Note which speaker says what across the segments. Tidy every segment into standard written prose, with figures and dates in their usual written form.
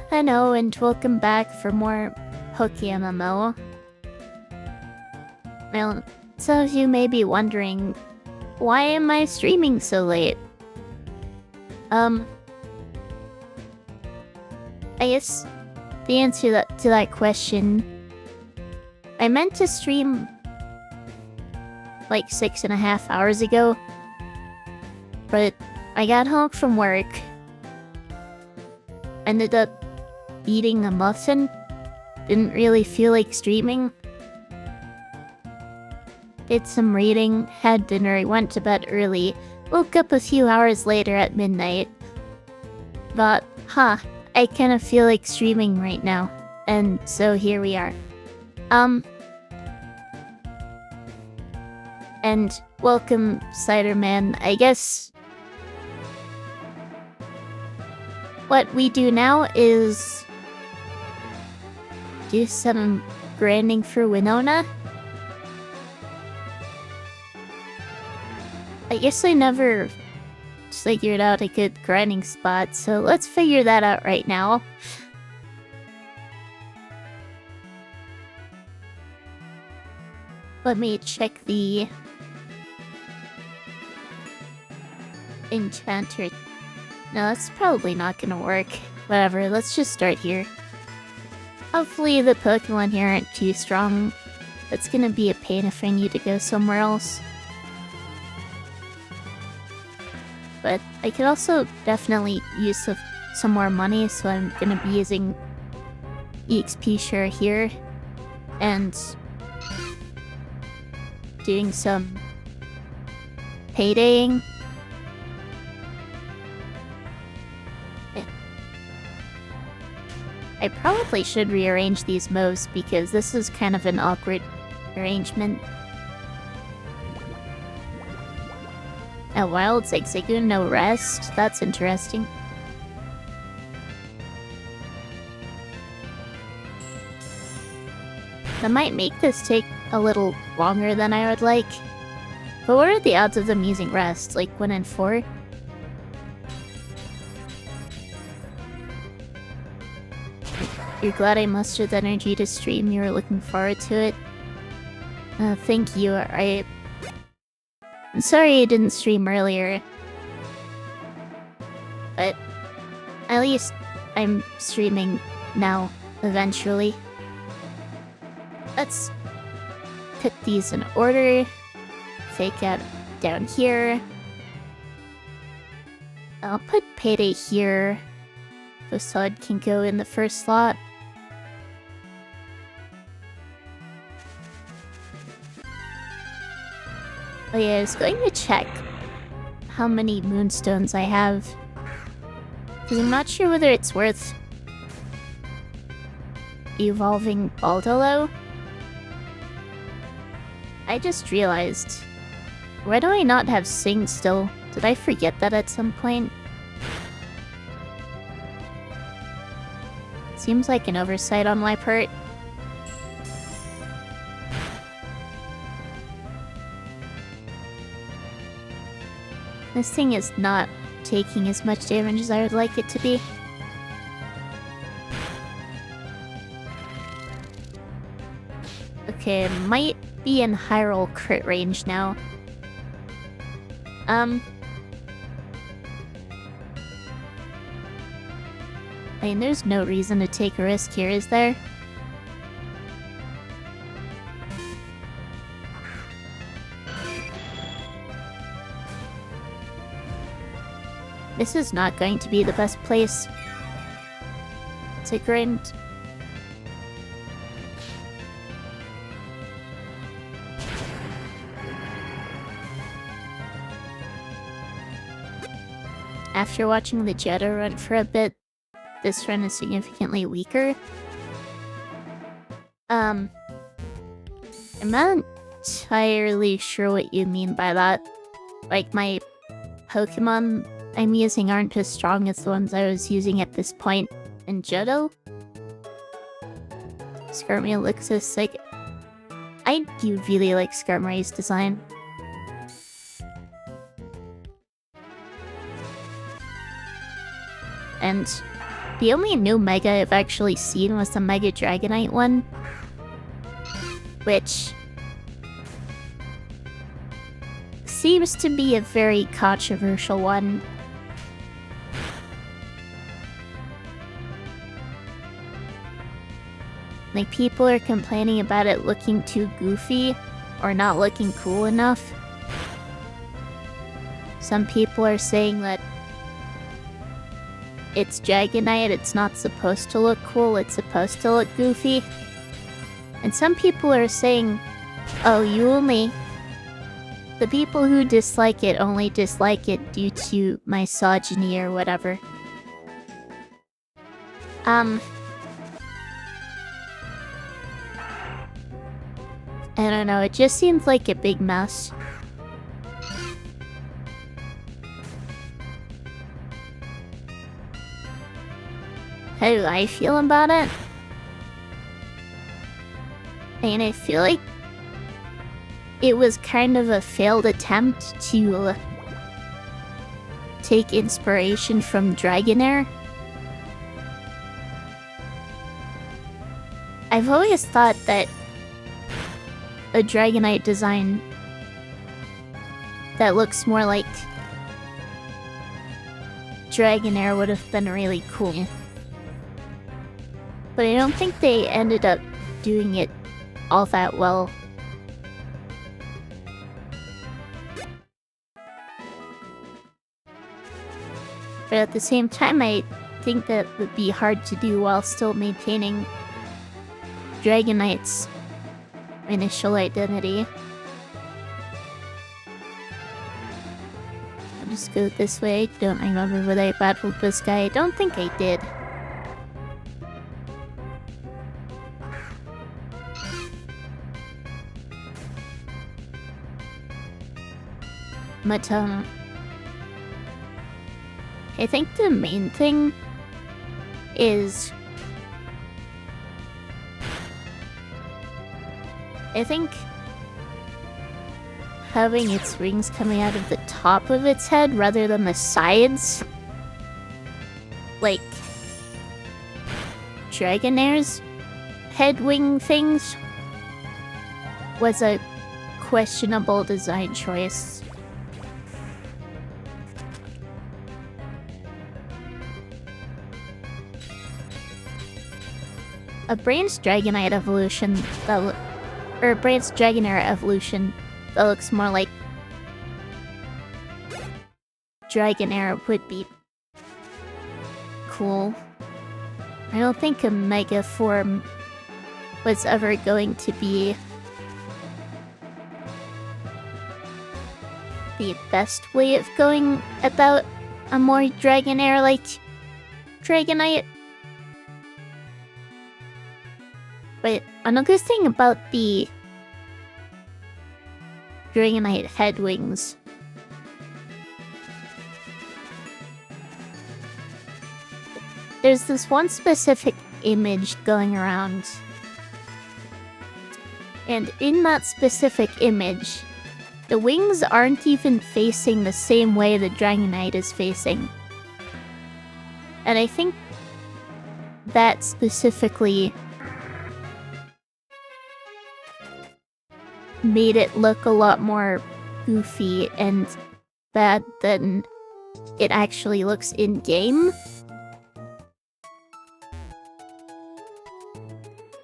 Speaker 1: Hello and welcome back for more PokeMMO. Well, some of you may be wondering, why am I streaming so late? I guess the answer to that question, I meant to stream like 6.5 hours ago, but I got home from work, ended up eating a muffin, didn't really feel like streaming. Did some reading, had dinner, went to bed early, woke up a few hours later at midnight. Thought, I kind of feel like streaming right now. And so here we are. And welcome, Ciderman. I guess what we do now is do some grinding for Winona. I guess I never figured out a good grinding spot, so let's figure that out right now. Let me check the enchanter. No, that's probably not gonna work. Whatever, let's just start here. Hopefully the Pokemon here aren't too strong. It's gonna be a pain if I need to go somewhere else. But I could also definitely use some more money, so I'm gonna be using EXP share here and doing some paydaying. I probably should rearrange these moves because this is kind of an awkward arrangement. A wild Zigzagoon, no rest? That's interesting. That might make this take a little longer than I would like. But what are the odds of them using rest? Like 1 in 4? You're glad I mustered the energy to stream. You were looking forward to it. Thank you. I'm sorry I didn't stream earlier. But at least I'm streaming now, eventually. Let's put these in order. Fake out down here. I'll put Payday here. Facade can go in the first slot. Oh yeah, I was going to check how many moonstones I have, because I'm not sure whether it's worth evolving Baldolo. I just realized, why do I not have Sing still? Did I forget that at some point? Seems like an oversight on my part. This thing is not taking as much damage as I would like it to be. Okay, it might be in Hyrule crit range now. I mean, there's no reason to take a risk here, is there? This is not going to be the best place to grind. After watching the Jeddah run for a bit, this run is significantly weaker. I'm not entirely sure what you mean by that. Like, my Pokemon I'm using aren't as strong as the ones I was using at this point in Johto. Skarmory looks so sick. I do really like Skarmory's design. And The only new Mega I've actually seen was the Mega Dragonite one, which seems to be a very controversial one. Like, people are complaining about it looking too goofy or not looking cool enough. Some people are saying that it's Dragonite, it's not supposed to look cool, it's supposed to look goofy. And some people are saying, oh, the people who dislike it only dislike it due to misogyny or whatever. I don't know, it just seems like a big mess. How do I feel about it? And I feel like it was kind of a failed attempt to take inspiration from Dragonair. I've always thought that a Dragonite design that looks more like Dragonair would have been really cool. But I don't think they ended up doing it all that well. But at the same time, I think that would be hard to do while still maintaining Dragonite's initial identity. I'll just go this way. Don't remember whether I battled this guy. I don't think I did. But, I think the main thing is I think having its wings coming out of the top of its head rather than the sides, like Dragonair's head wing things, was a questionable design choice. A Brain's Dragonite evolution or Brain's Dragonair evolution that looks more like Dragonair would be cool. I don't think a Mega form was ever going to be the best way of going about a more Dragonair-like Dragonite. But another thing about the Dragonite head wings there's this one specific image going around, and in that specific image, the wings aren't even facing the same way the Dragonite is facing. And I think that specifically made it look a lot more goofy and bad than it actually looks in-game.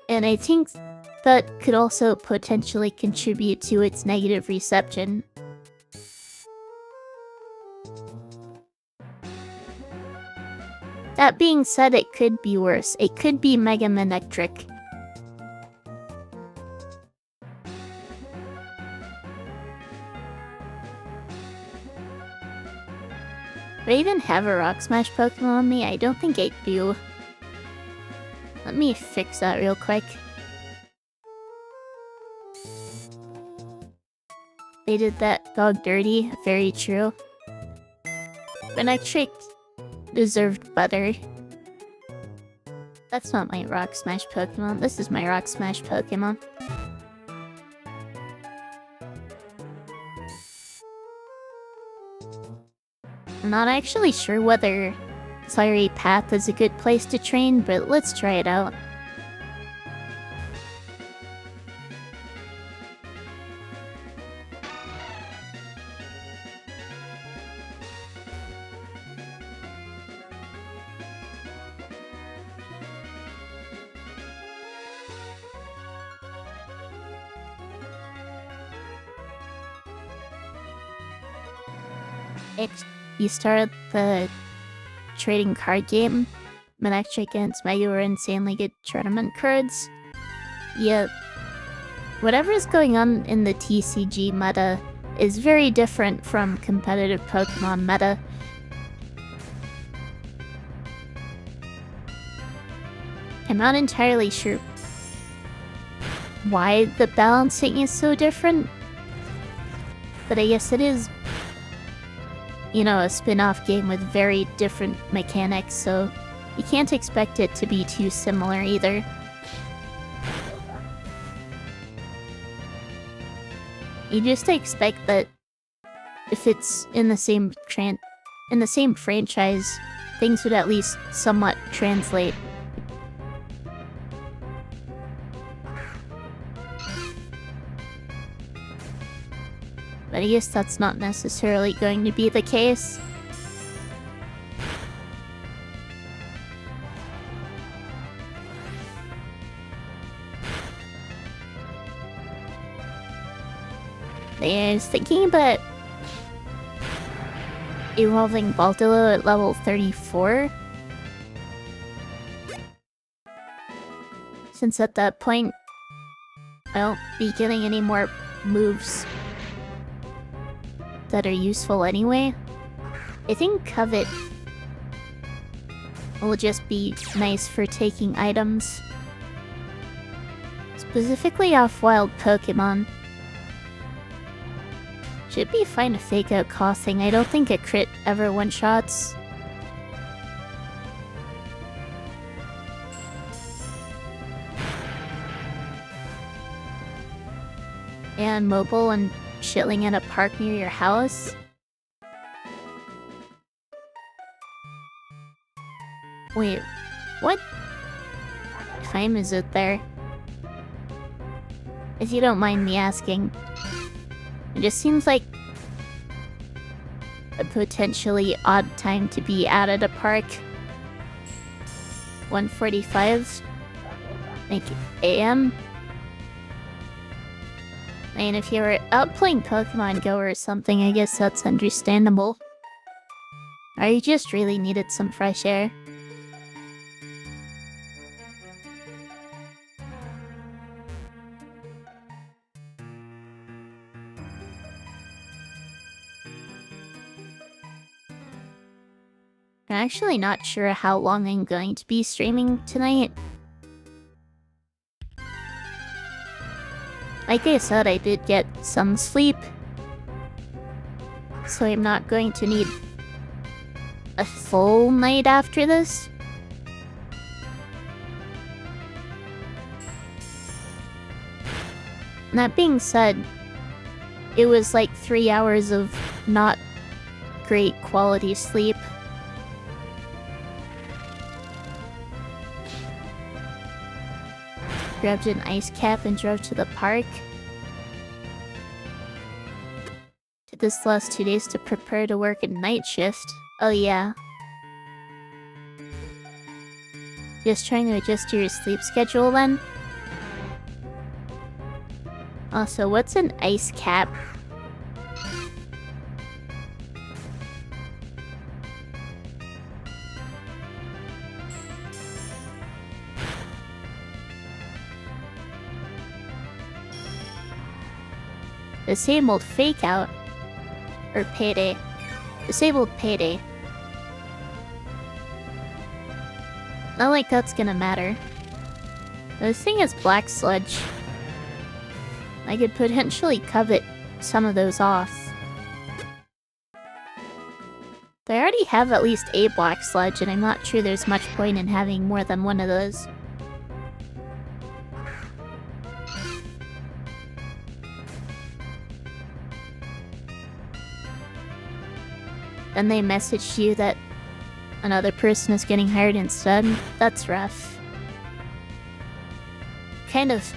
Speaker 1: And I think that could also potentially contribute to its negative reception. That being said, it could be worse. It could be Mega Manectric. Do I even have a Rock Smash Pokemon on me? I don't think I do. Let me fix that real quick. They did that dog dirty. Very true. Manectric deserved better. That's not my Rock Smash Pokemon. This is my Rock Smash Pokemon. I'm not actually sure whether Fiery Path is a good place to train, but let's try it out. You start the trading card game. Electric and Mega were insanely good tournament cards. Yep. Whatever's going on in the TCG meta is very different from competitive Pokemon meta. I'm not entirely sure why the balancing is so different, but I guess it is, you know, a spin-off game with very different mechanics, so you can't expect it to be too similar either. You just expect that if it's in the same franchise, things would at least somewhat translate. But I guess that's not necessarily going to be the case. I was thinking about evolving Baltilo at level 34. Since at that point, I won't be getting any more moves that are useful anyway. I think Covet will just be nice for taking items. Specifically off wild Pokemon. Should be fine to fake out Coughing. I don't think a crit ever one-shots. And mobile and chilling in a park near your house. Wait, what time is it there? If you don't mind me asking. It just seems like a potentially odd time to be out at a park. 1:45, like AM. I mean, if you were out playing Pokemon Go or something, I guess that's understandable. Or you just really needed some fresh air. I'm actually not sure how long I'm going to be streaming tonight. Like I said, I did get some sleep, so I'm not going to need a full night after this. That being said, it was like 3 hours of not great quality sleep. Grabbed an ice cap and drove to the park. Did this last 2 days to prepare to work a night shift. Oh yeah. Just trying to adjust your sleep schedule then? Also, what's an ice cap? Disabled fake out. Or payday. Disabled payday. Not like that's gonna matter. This thing is black sludge. I could potentially covet some of those off. They already have at least a black sludge, and I'm not sure there's much point in having more than one of those. Then they messaged you that another person is getting hired instead. That's rough. Kind of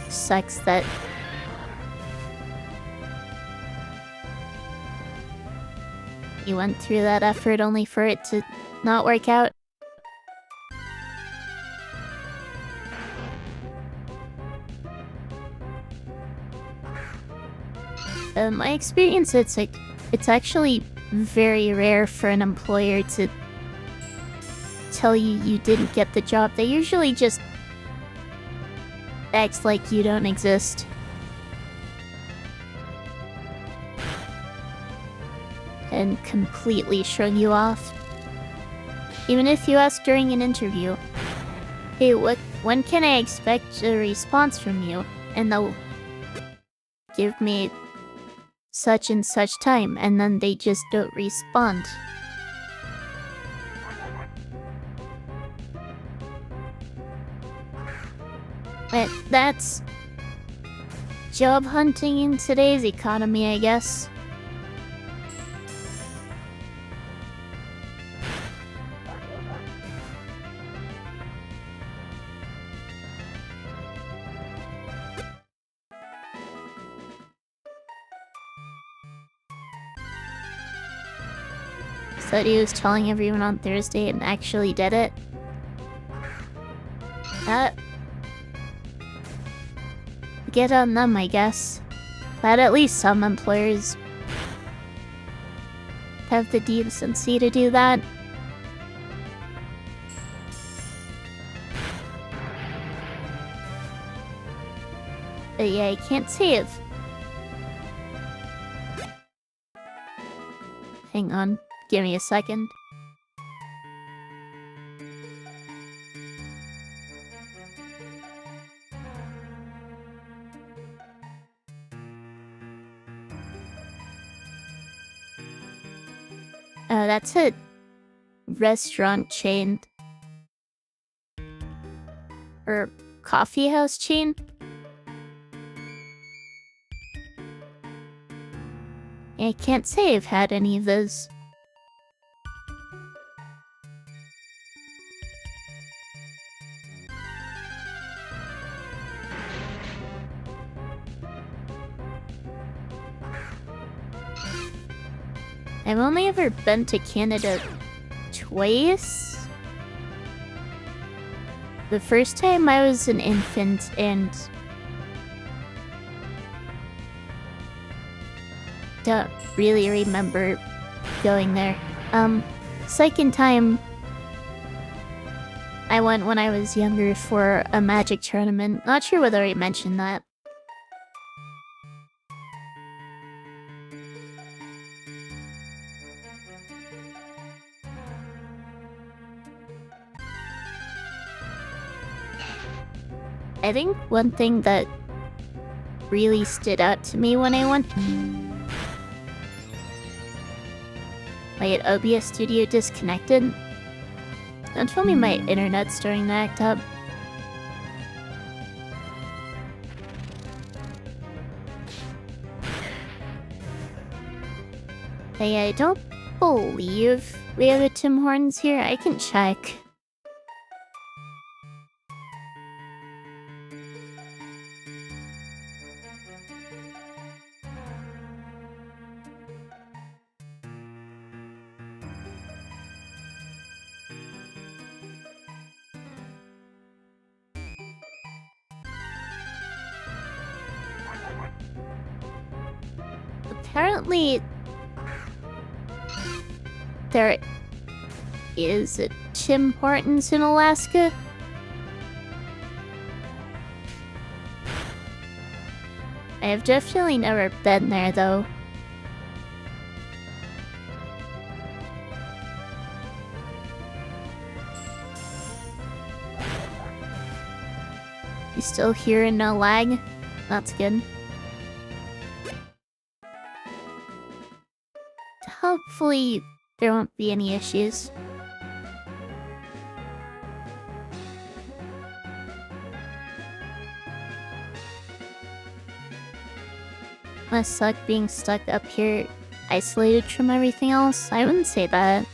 Speaker 1: sucks that you went through that effort only for it to not work out. My experience, it's actually very rare for an employer to tell you you didn't get the job. They usually just act like you don't exist. And completely shrug you off. Even if you ask during an interview, hey, when can I expect a response from you? And they'll give me such and such time, and then they just don't respond. But that's job hunting in today's economy, I guess. Said he was telling everyone on Thursday and actually did it. Get on them, I guess. But at least some employers have the decency to do that. But yeah, I can't save. Hang on. Give me a second. That's a restaurant chain. Or coffee house chain. I can't say I've had any of those. I've only ever been to Canada twice. The first time I was an infant and don't really remember going there. Second time I went when I was younger for a Magic tournament. Not sure whether I mentioned that. I think one thing that really stood out to me when I went... My OBS studio disconnected. Don't tell me my internet's starting to act up. Hey, I don't believe we have a Tim Hortons here. I can check. Apparently, there is a Tim Hortons in Alaska. I have definitely never been there, though. You still hearing no lag? That's good. Hopefully, there won't be any issues. Must suck being stuck up here isolated from everything else. I wouldn't say that.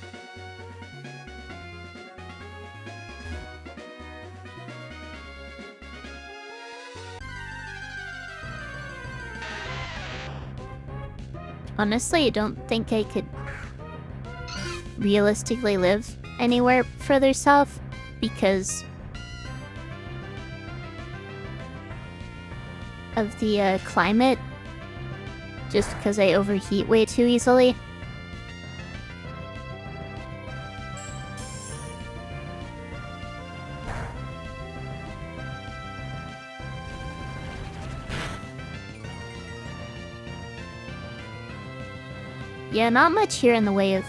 Speaker 1: Honestly, I don't think I could realistically live anywhere further south because of the climate. Just because I overheat way too easily. Yeah, not much here in the way of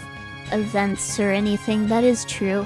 Speaker 1: events or anything, that is true.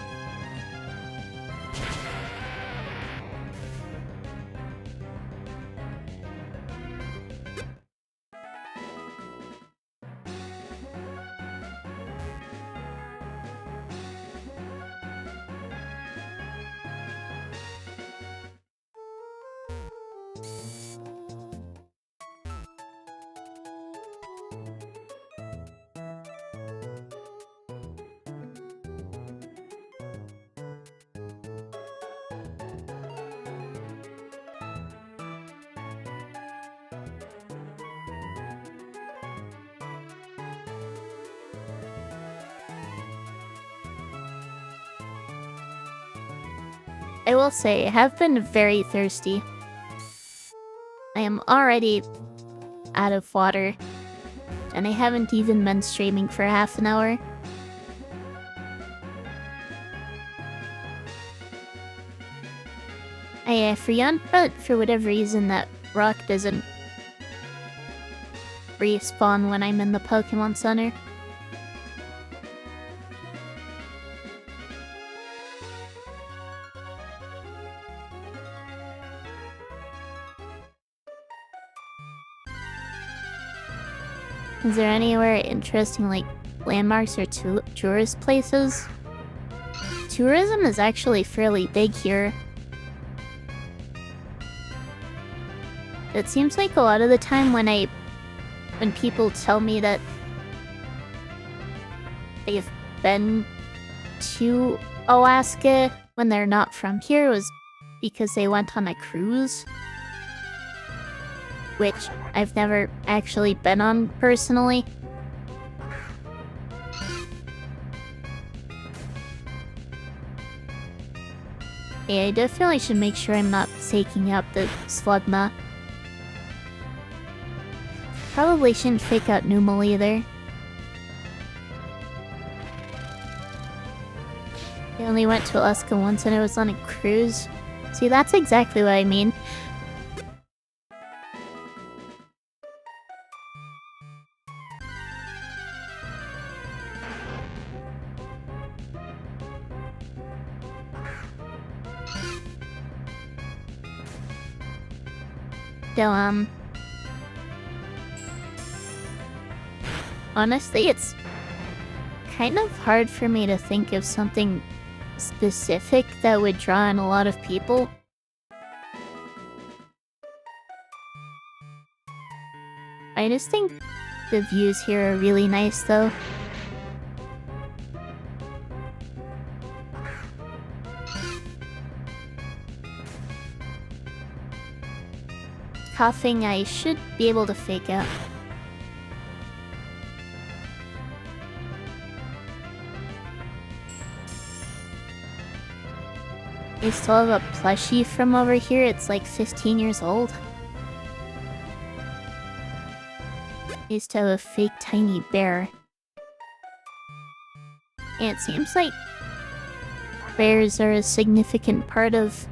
Speaker 1: I will say, I have been very thirsty. I am already out of water, and I haven't even been streaming for half an hour. I forgot, but for whatever reason, that rock doesn't respawn when I'm in the Pokemon Center. Is there anywhere interesting, like, landmarks or tourist places? Tourism is actually fairly big here. It seems like a lot of the time when people tell me that they've been to Alaska when they're not from here was because they went on a cruise. Which I've never actually been on personally. Yeah, I definitely should make sure I'm not taking out the Slugma. Probably shouldn't fake out Numel either. I only went to Alaska once and I was on a cruise. See, that's exactly what I mean. So, honestly, it's kind of hard for me to think of something specific that would draw in a lot of people. I just think the views here are really nice, though. Coughing, I should be able to fake out. I still have a plushie from over here. It's like 15 years old. I used to have a fake tiny bear. And it seems like bears are a significant part of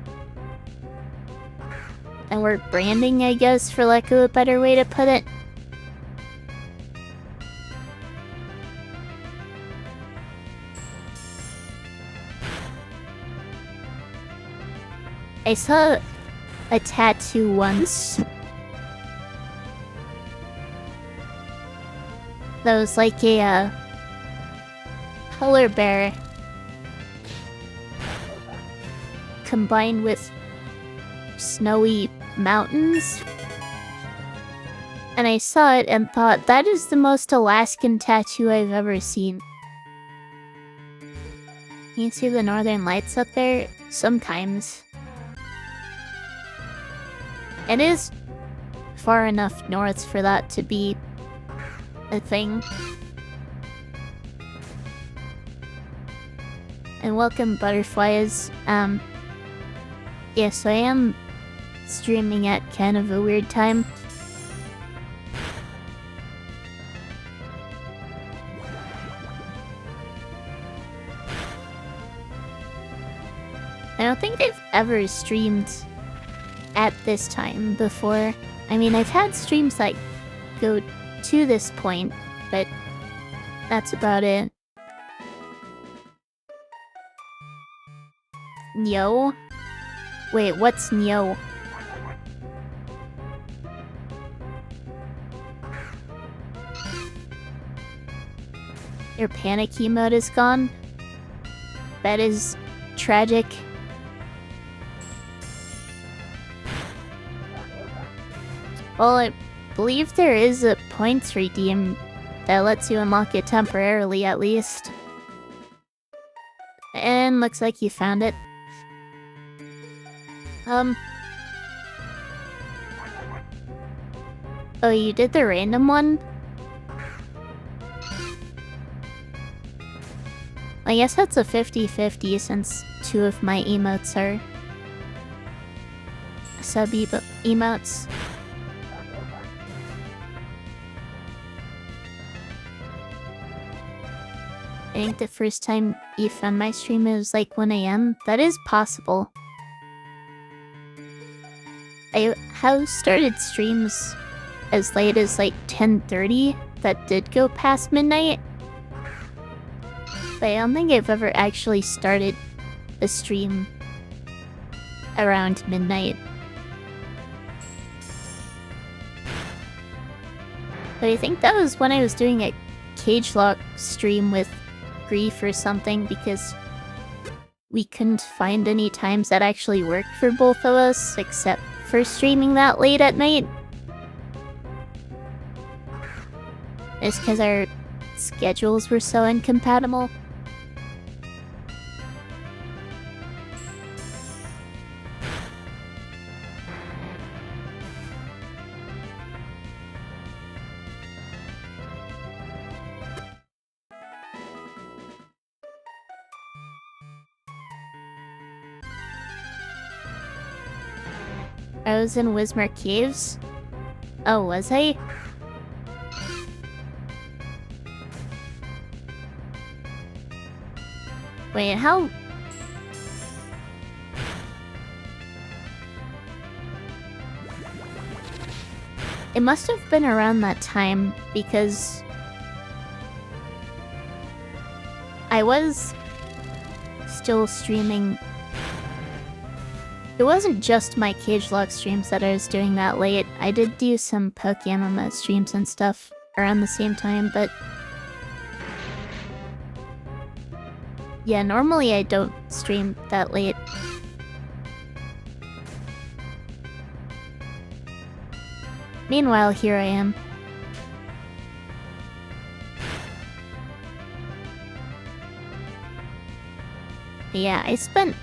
Speaker 1: our branding, I guess, for lack of a better way to put it. I saw a tattoo once that was like a polar bear combined with snowy mountains. And I saw it and thought, that is the most Alaskan tattoo I've ever seen. Can you see the northern lights up there? Sometimes. It is far enough north for that to be a thing. And welcome, butterflies. Yeah, so I am streaming at kind of a weird time. I don't think I've ever streamed at this time before. I mean, I've had streams that go to this point, but that's about it. Nyo? Wait, what's Nyo? Your panic emote is gone? That is tragic. Well, I believe there is a points redeem that lets you unlock it temporarily, at least. And looks like you found it. Oh, you did the random one? I guess that's a 50-50 since 2 of my emotes are sub-emotes. I think the first time you found my stream it was like 1 AM. That is possible. I have started streams as late as like 10:30 that did go past midnight. But I don't think I've ever actually started a stream around midnight. But I think that was when I was doing a Cagelocke stream with Grief or something, because we couldn't find any times that actually worked for both of us, except for streaming that late at night. It's because our schedules were so incompatible. I was in Wismar Caves? Oh, was I? Wait, how? It must have been around that time, because I was still streaming. It wasn't just my Cagelocke streams that I was doing that late. I did do some PokeMMO streams and stuff around the same time, but yeah, normally I don't stream that late. Meanwhile, here I am. Yeah, I spent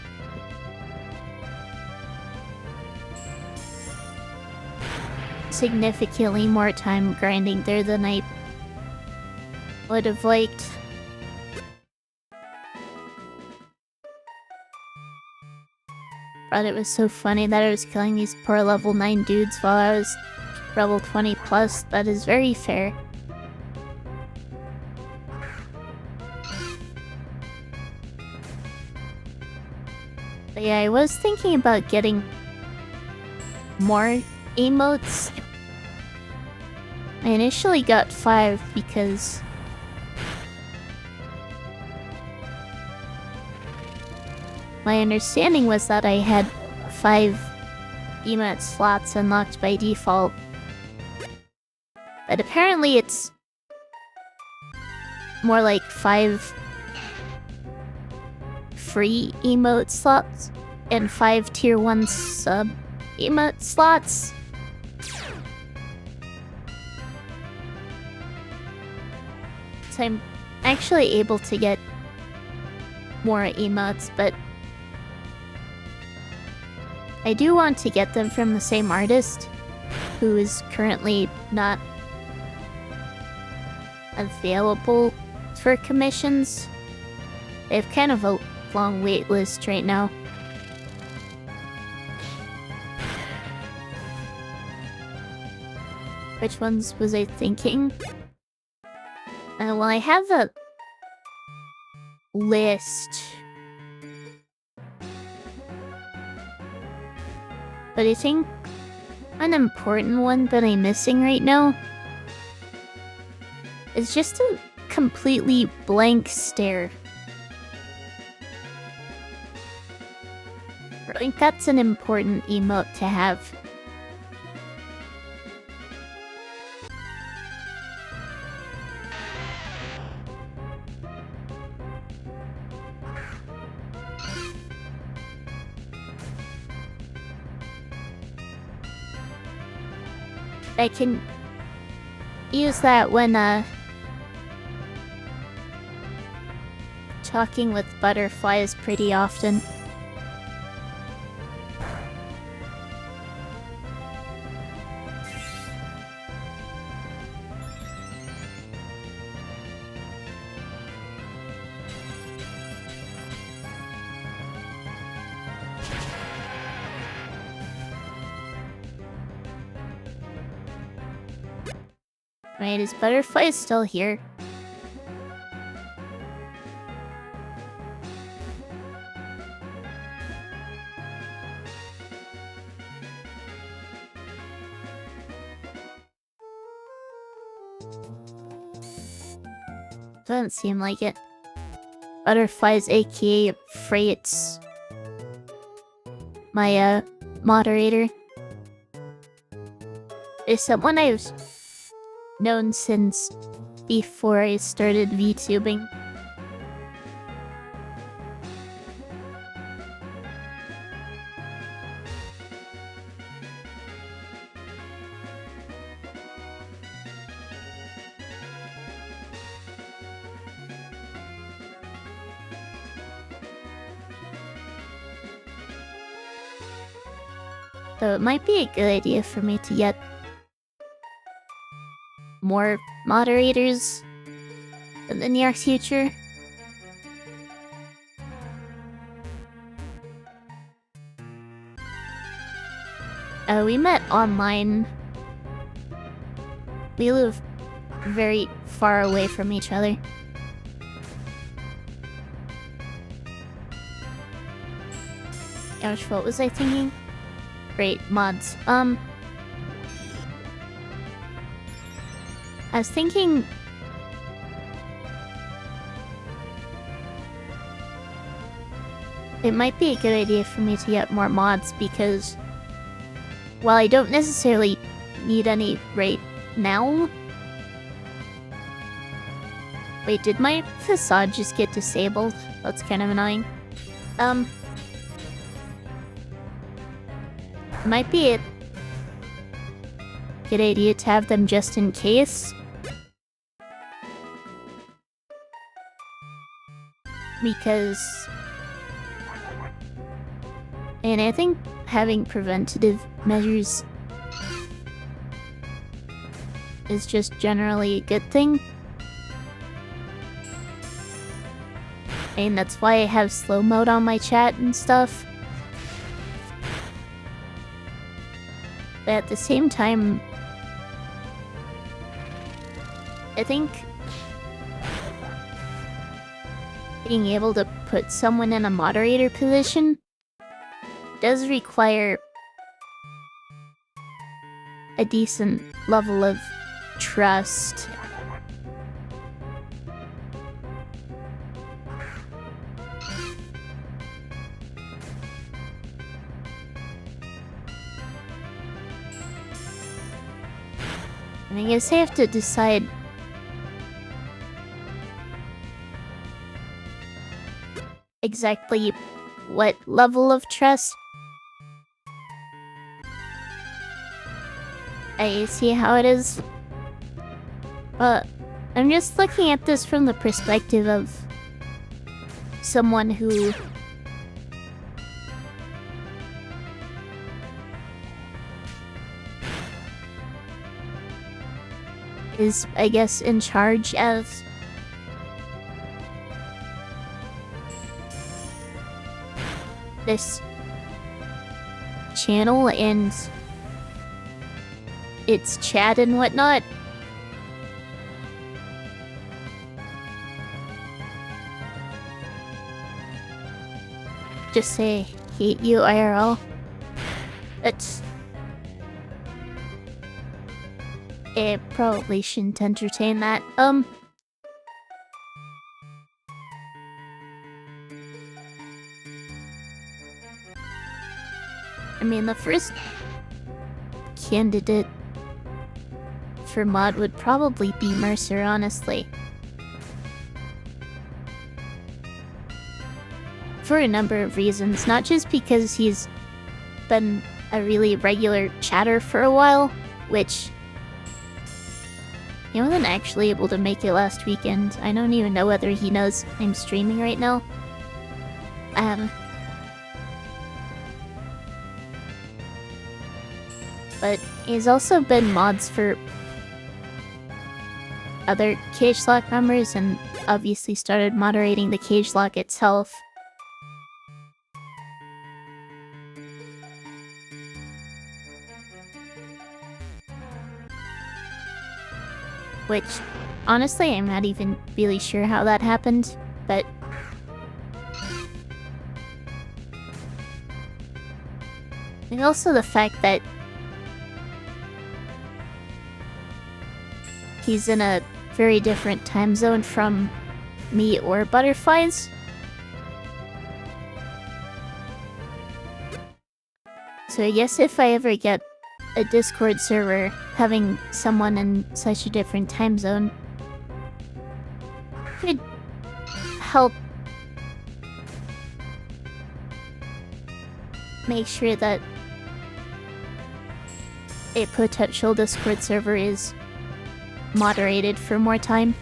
Speaker 1: significantly more time grinding there than I would have liked. But it was so funny that I was killing these poor level 9 dudes while I was level 20 plus. That is very fair. But yeah, I was thinking about getting more emotes. I initially got 5 because my understanding was that I had 5 emote slots unlocked by default. But apparently it's more like 5 free emote slots and 5 tier 1 sub emote slots. So I'm actually able to get more emotes, but I do want to get them from the same artist, who is currently not available for commissions. They have kind of a long wait list right now. Which ones was I thinking? Well, I have a list. But I think an important one that I'm missing right now is just a completely blank stare. I think that's an important emote to have. I can use that when talking with butterflies pretty often. Right, is Butterfly still here? Doesn't seem like it. Butterflies, aka Freight's my moderator. Is someone I've known since before I started VTubing. So it might be a good idea for me to get more moderators in the near future. We met online. We live very far away from each other. Gosh, what was I thinking? Great, mods. I was thinking... it might be a good idea for me to get more mods because... while I don't necessarily need any right now... Wait, did my facade just get disabled? That's kind of annoying. Might be a good idea to have them just in case. Because... and I think having preventative measures is just generally a good thing. And that's why I have slow mode on my chat and stuff. But at the same time, I think being able to put someone in a moderator position does require a decent level of trust. I guess I have to decide exactly what level of trust. I see how it is. But I'm just looking at this from the perspective of someone who is, I guess, in charge of this channel and its chat and whatnot. Just say, hate you IRL. It's... It probably shouldn't entertain that. I mean, the first candidate for mod would probably be Mercer, honestly. For a number of reasons, not just because he's been a really regular chatter for a while, which he wasn't actually able to make it last weekend. I don't even know whether he knows I'm streaming right now. But he's also been mods for other Cagelocke members and obviously started moderating the Cagelocke itself. Which, honestly, I'm not even really sure how that happened, but... And also the fact that he's in a very different time zone from me or Butterflies. So I guess if I ever get a Discord server, having someone in such a different time zone could help make sure that a potential Discord server is moderated for more time.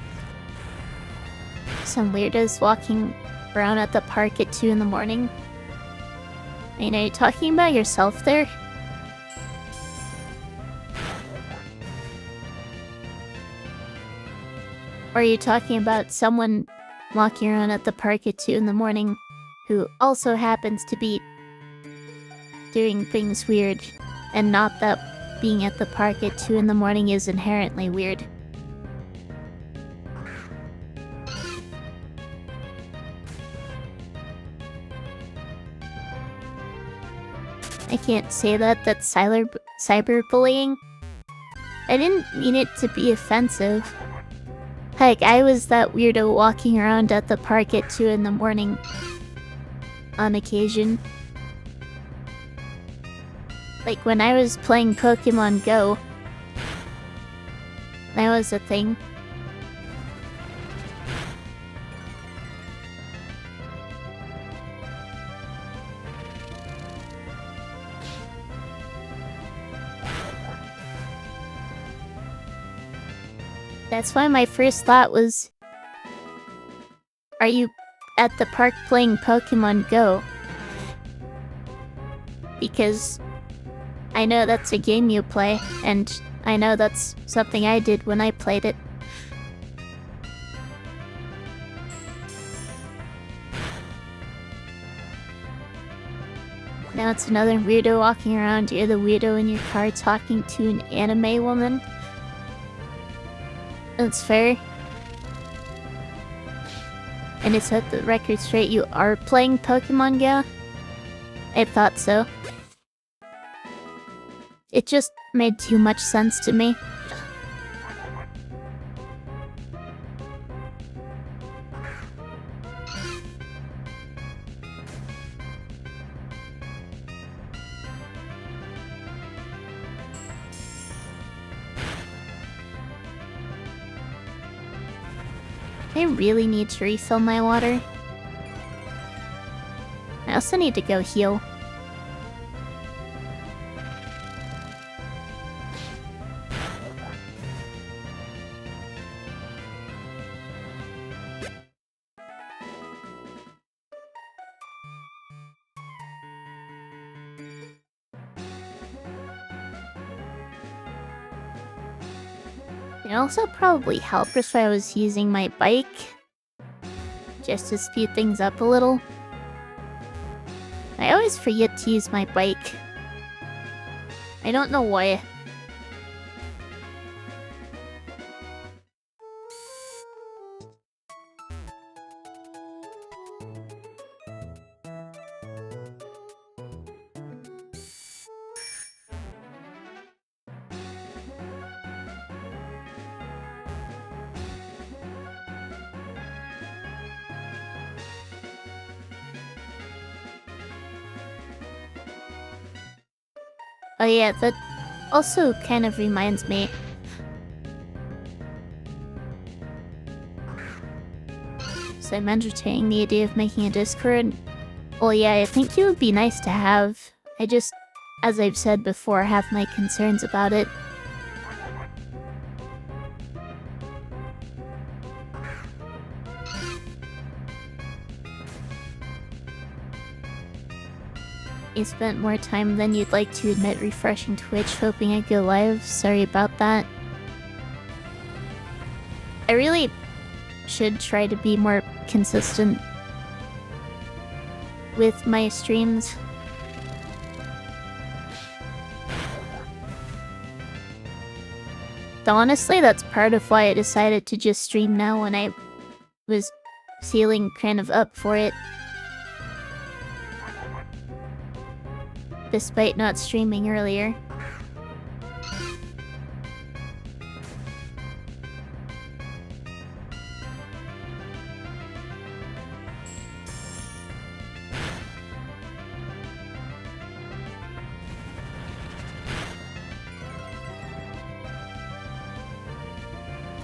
Speaker 1: Some weirdos walking around at the park at 2 in the morning. I mean, are you talking about yourself there? Or are you talking about someone walking around at the park at 2 in the morning who also happens to be doing things weird, and not that being at the park at 2 in the morning is inherently weird? I can't say that, that's cyberbullying. I didn't mean it to be offensive. Heck, I was that weirdo walking around at the park at 2 in the morning on occasion. Like when I was playing Pokemon Go, that was a thing. That's why my first thought was, are you at the park playing Pokemon Go? Because I know that's a game you play, and I know that's something I did when I played it. Now it's another weirdo walking around. You're the weirdo in your car talking to an anime woman. That's fair. And to set the record straight, you are playing Pokemon Go? I thought so. It just made too much sense to me. I really need to refill my water. I also need to go heal. It also probably help if I was using my bike, just to speed things up a little. I always forget to use my bike. I don't know why. Oh yeah, that also kind of reminds me. So I'm entertaining the idea of making a Discord. Well, yeah, I think it would be nice to have. I just, as I've said before, have my concerns about it. You spent more time than you'd like to admit refreshing Twitch, hoping I'd go live. Sorry about that. I really should try to be more consistent with my streams. Though honestly, that's part of why I decided to just stream now when I was feeling kind of up for it. Despite not streaming earlier.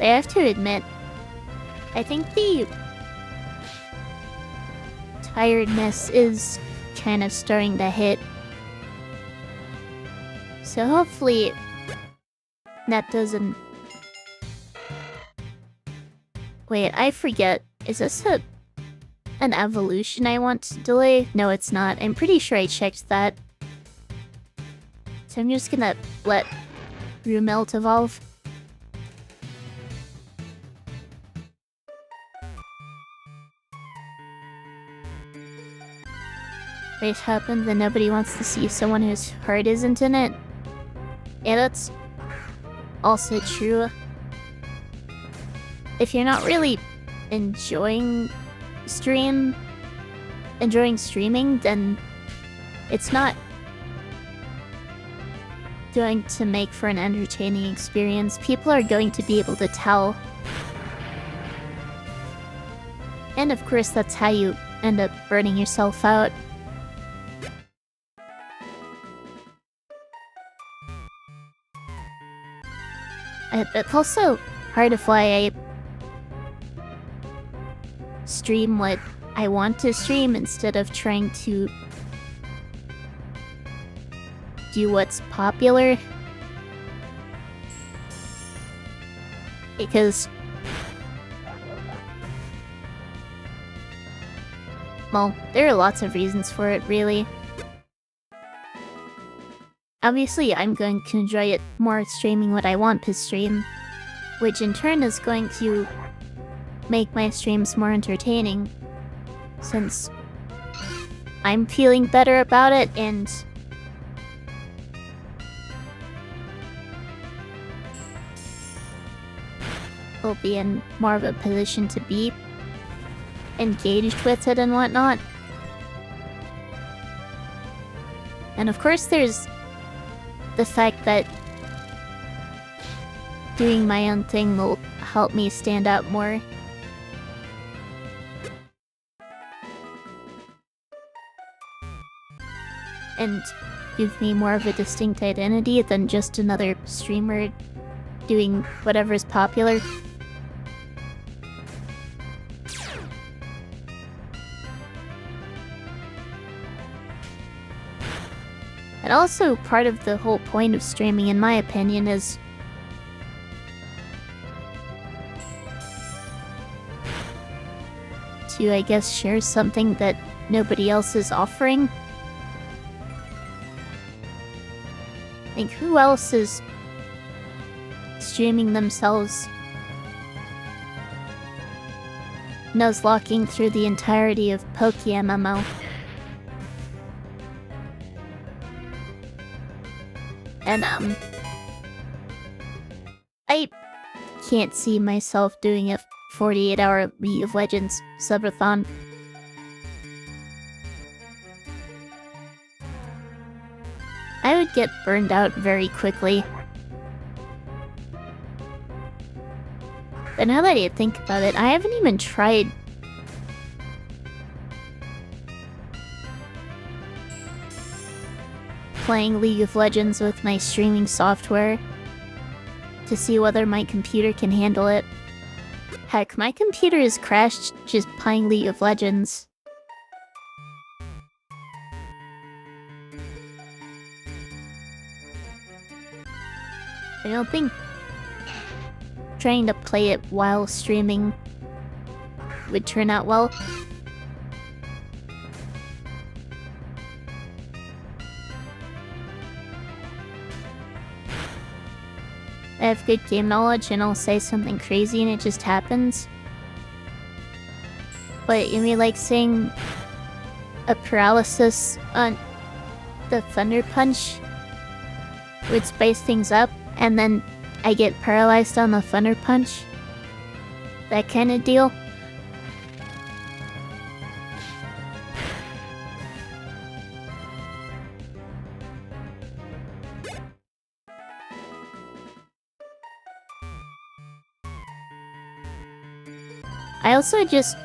Speaker 1: I have to admit, I think the tiredness is kind of starting to hit. So hopefully that doesn't... Wait, I forget. Is this an evolution I want to delay? No, it's not. I'm pretty sure I checked that. So I'm just gonna let Rumelt evolve. Wait, happened that nobody wants to see someone whose heart isn't in it? Yeah, that's also true. If you're not really enjoying streaming, then it's not going to make for an entertaining experience. People are going to be able to tell. And of course, that's how you end up burning yourself out. It's also part of why I stream what I want to stream instead of trying to do what's popular. Because, well, there are lots of reasons for it, really. Obviously, I'm going to enjoy it more streaming what I want to stream, which in turn is going to make my streams more entertaining, since I'm feeling better about it and will be in more of a position to be engaged with it and whatnot. And of course, there's the fact that doing my own thing will help me stand out more. And give me more of a distinct identity than just another streamer doing whatever's popular. And also, part of the whole point of streaming, in my opinion, is to, I guess, share something that nobody else is offering. Like, who else is streaming themselves, nuzlocking through the entirety of PokeMMO. And I can't see myself doing a 48-hour League of Legends subathon. I would get burned out very quickly. But now that I think about it, I haven't even tried playing League of Legends with my streaming software to see whether my computer can handle it. Heck, my computer has crashed just playing League of Legends. I don't think trying to play it while streaming would turn out well. I have good game knowledge and I'll say something crazy and it just happens. But you mean like saying a paralysis on the Thunder Punch would spice things up and then I get paralyzed on the Thunder Punch? That kind of deal? I also just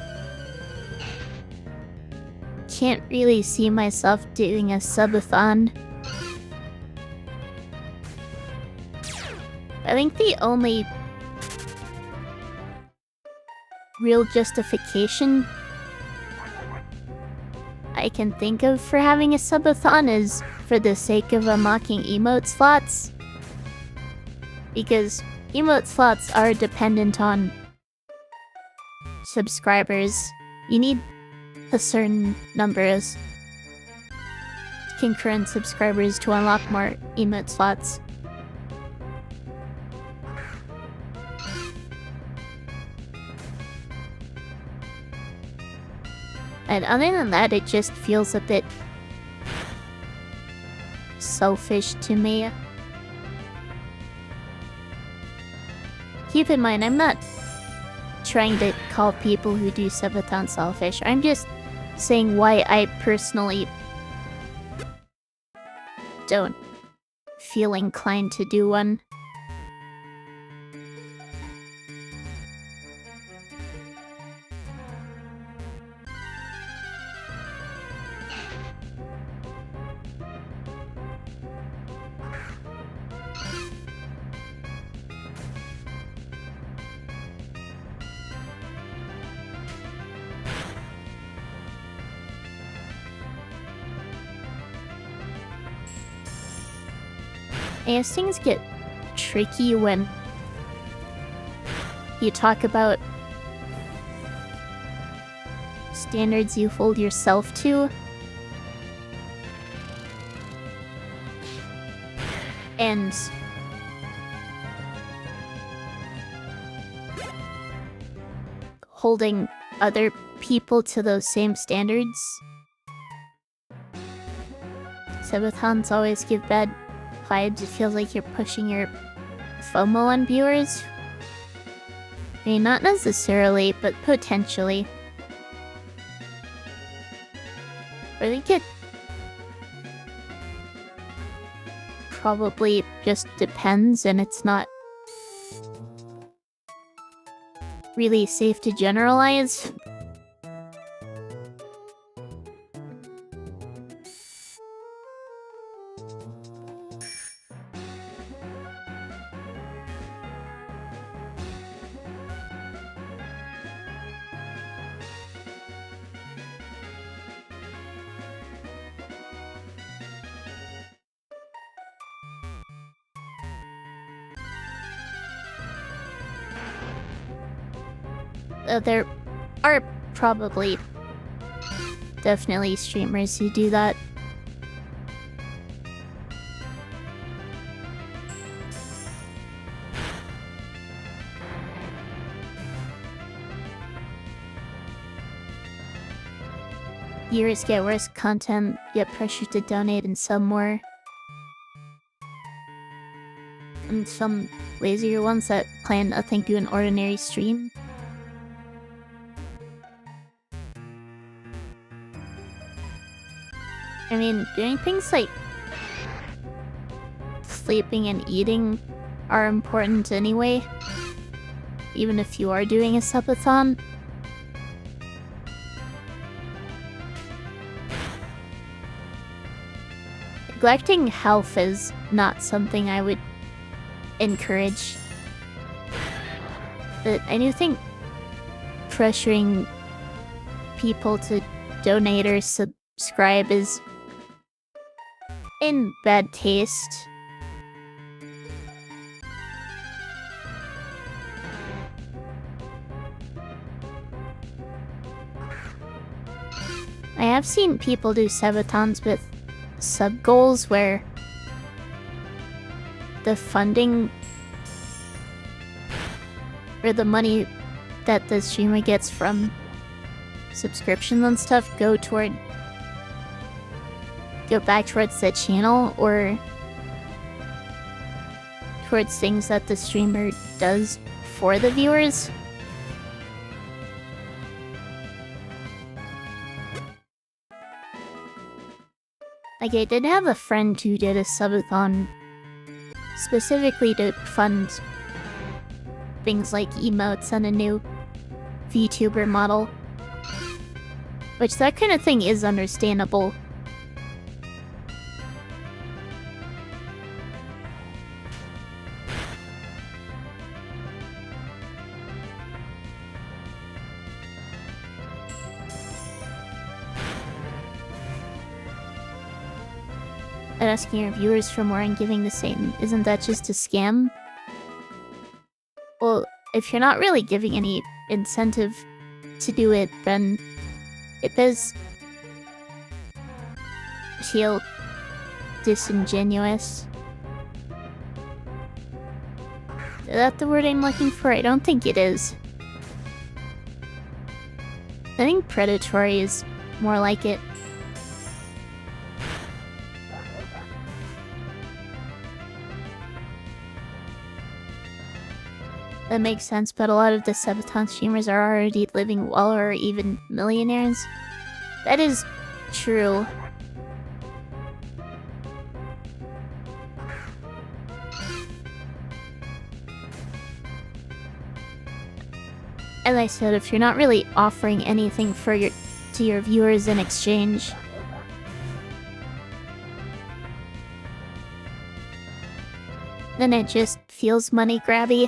Speaker 1: can't really see myself doing a subathon. I think the only real justification I can think of for having a subathon is for the sake of unlocking emote slots. Because emote slots are dependent on subscribers. You need a certain number of concurrent subscribers to unlock more emote slots. And other than that, it just feels a bit selfish to me. Keep in mind, I'm not trying to call people who do subathon selfish. I'm just saying why I personally don't feel inclined to do one. As things get tricky when you talk about standards you hold yourself to and holding other people to those same standards. Subathons always give bad vibes. It feels like you're pushing your FOMO on viewers. I mean, not necessarily, but potentially. I think it probably just depends, and it's not really safe to generalize. There are probably definitely streamers who do that. viewers get worse content, yet pressured to donate and sub more. And some lazier ones that plan nothing to an ordinary stream. I mean, doing things like sleeping and eating are important anyway, even if you are doing a subathon. Neglecting health is not something I would encourage. But I do think pressuring people to donate or subscribe is in bad taste. I have seen people do subathons with sub goals where the funding or the money that the streamer gets from subscriptions and stuff go back towards the channel or towards things that the streamer does for the viewers. Like, I did have a friend who did a subathon specifically to fund things like emotes and a new VTuber model. Which, that kind of thing is understandable. And asking your viewers for more and giving the same, isn't that just a scam? Well, if you're not really giving any incentive to do it, then it does feel disingenuous. Is that the word I'm looking for? I don't think it is. I think predatory is more like it. That makes sense, but a lot of the subathon streamers are already living well or even millionaires. That is true. As I said, if you're not really offering anything to your viewers in exchange, then it just feels money grabby.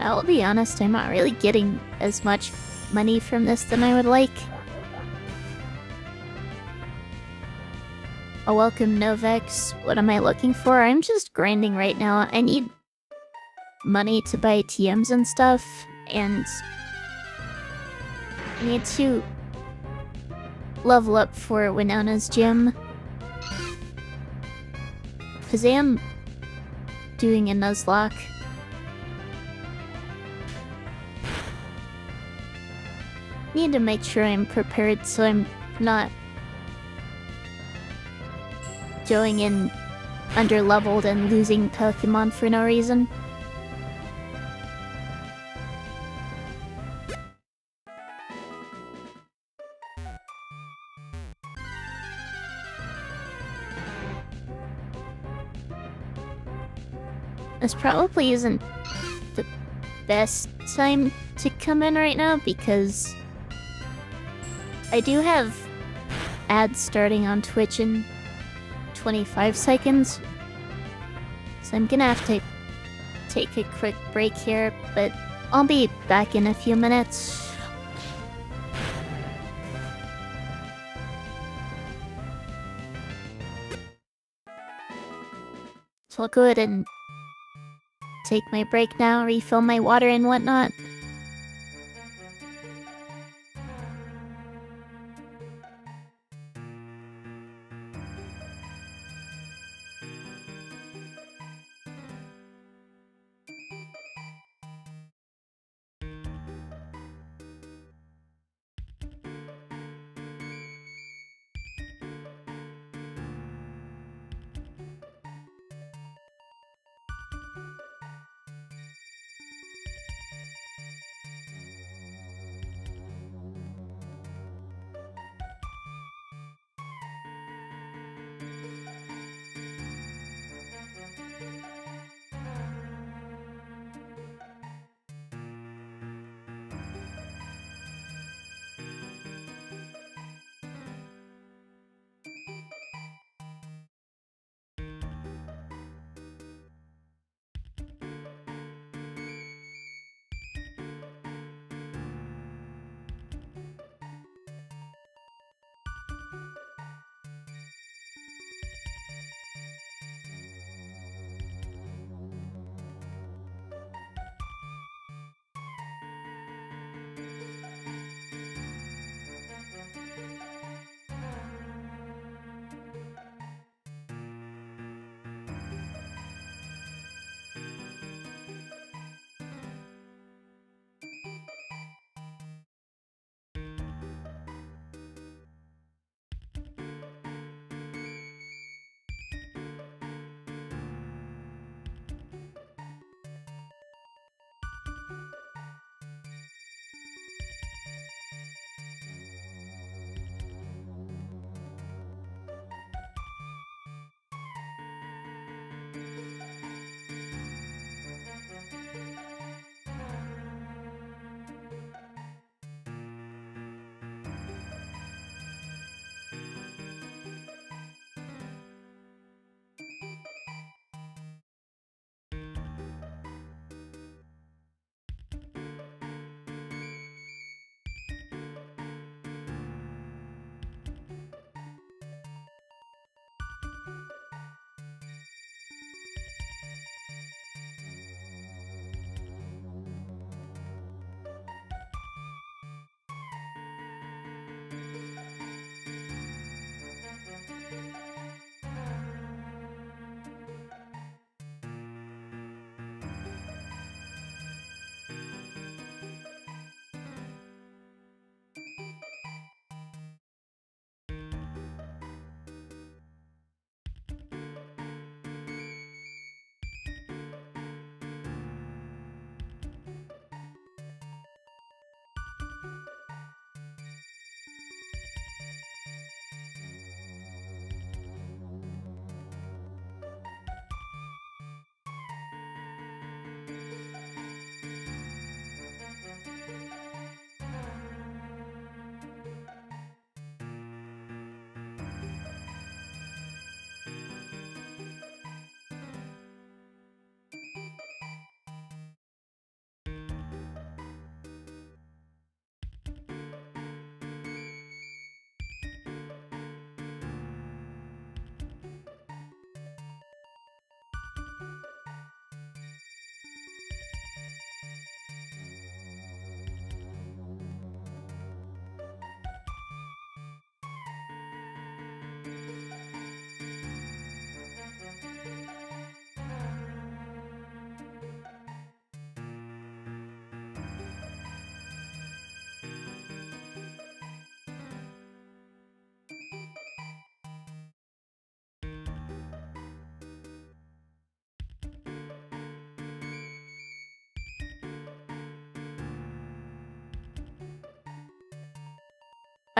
Speaker 1: I'll be honest, I'm not really getting as much money from this than I would like. Oh, welcome Novex. What am I looking for? I'm just grinding right now. I need money to buy TMs and stuff, and I need to level up for Winona's gym. Because I am doing a Nuzlocke. Need to make sure I'm prepared so I'm not going in underleveled and losing Pokemon for no reason. This probably isn't the best time to come in right now because I do have ads starting on Twitch in 25 seconds. So I'm gonna have to take a quick break here, but I'll be back in a few minutes. So I'll go ahead and take my break now, refill my water and whatnot.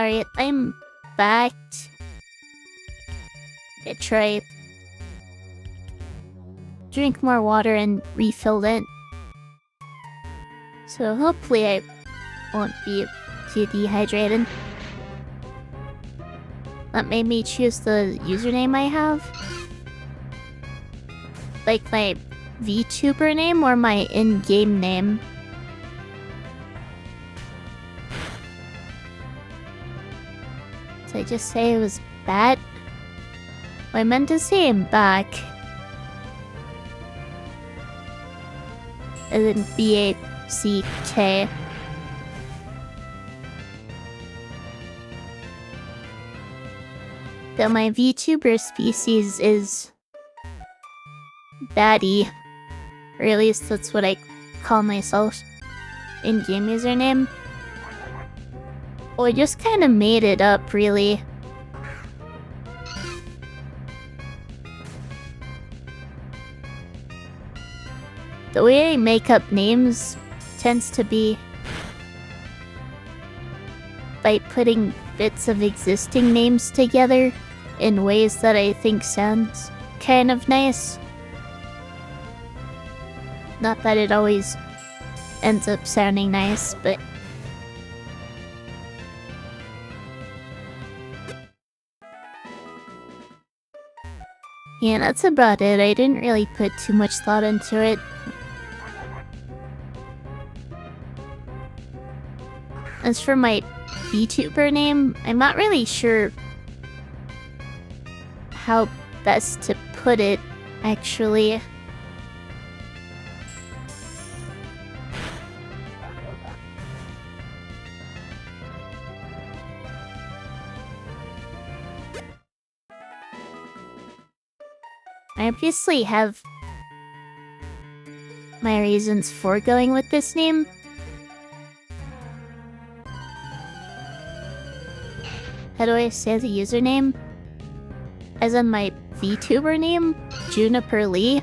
Speaker 1: Alright, I'm back. I try drink more water and refill it. So hopefully I won't be too dehydrated. That made me choose the username I have. Like my VTuber name or my in-game name. Did I just say it was bad? I meant to say I'm back. and then BACK. Though my VTuber species is Baddie, or at least that's what I call myself in game username. Well, I just kind of made it up, really. The way I make up names tends to be by putting bits of existing names together in ways that I think sounds kind of nice. Not that it always ends up sounding nice, but... yeah, that's about it. I didn't really put too much thought into it. As for my VTuber name, I'm not really sure how best to put it, actually. I obviously have my reasons for going with this name. How do I say the username? As in my VTuber name? Juniper Lee?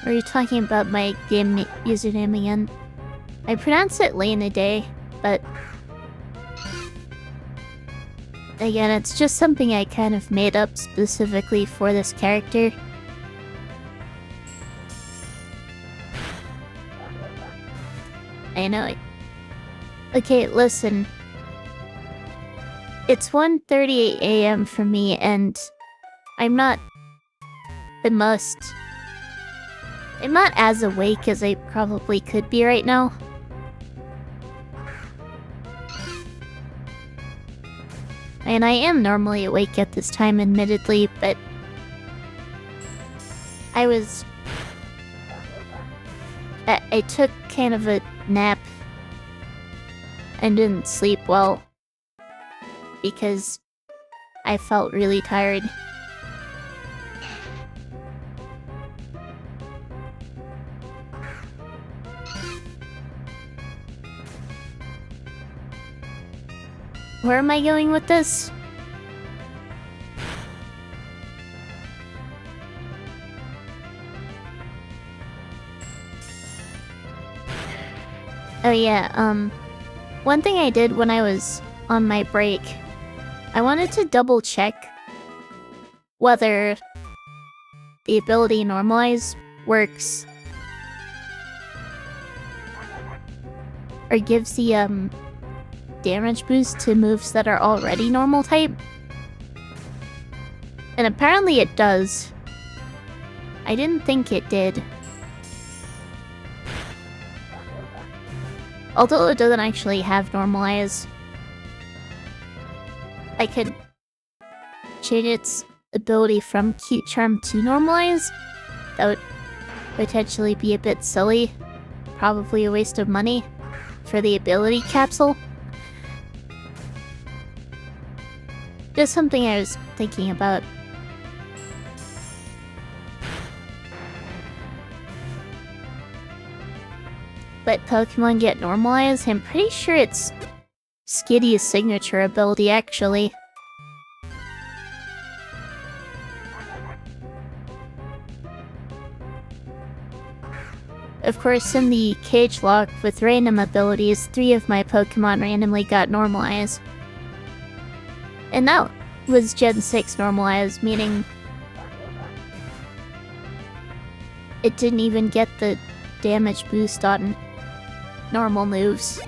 Speaker 1: Or are you talking about my game username again? I pronounce it Lena Day, but... again, it's just something I kind of made up specifically for this character. I know. Okay, listen. It's 1:38 a.m. for me, and I'm not as awake as I probably could be right now. And I am normally awake at this time, admittedly, but I took kind of a nap and didn't sleep well because I felt really tired. Where am I going with this? Oh yeah, one thing I did when I was on my break, I wanted to double check whether the ability Normalize works or gives the damage boost to moves that are already normal type. And apparently it does. I didn't think it did. Although it doesn't actually have Normalize. I could change its ability from Cute Charm to Normalize. That would potentially be a bit silly. Probably a waste of money for the ability capsule. Just something I was thinking about. But Pokemon get Normalized? I'm pretty sure it's Skitty's signature ability, actually. Of course, in the cage lock with random abilities, 3 of my Pokemon randomly got Normalized. And that was Gen 6 Normalized, meaning it didn't even get the damage boost on normal moves.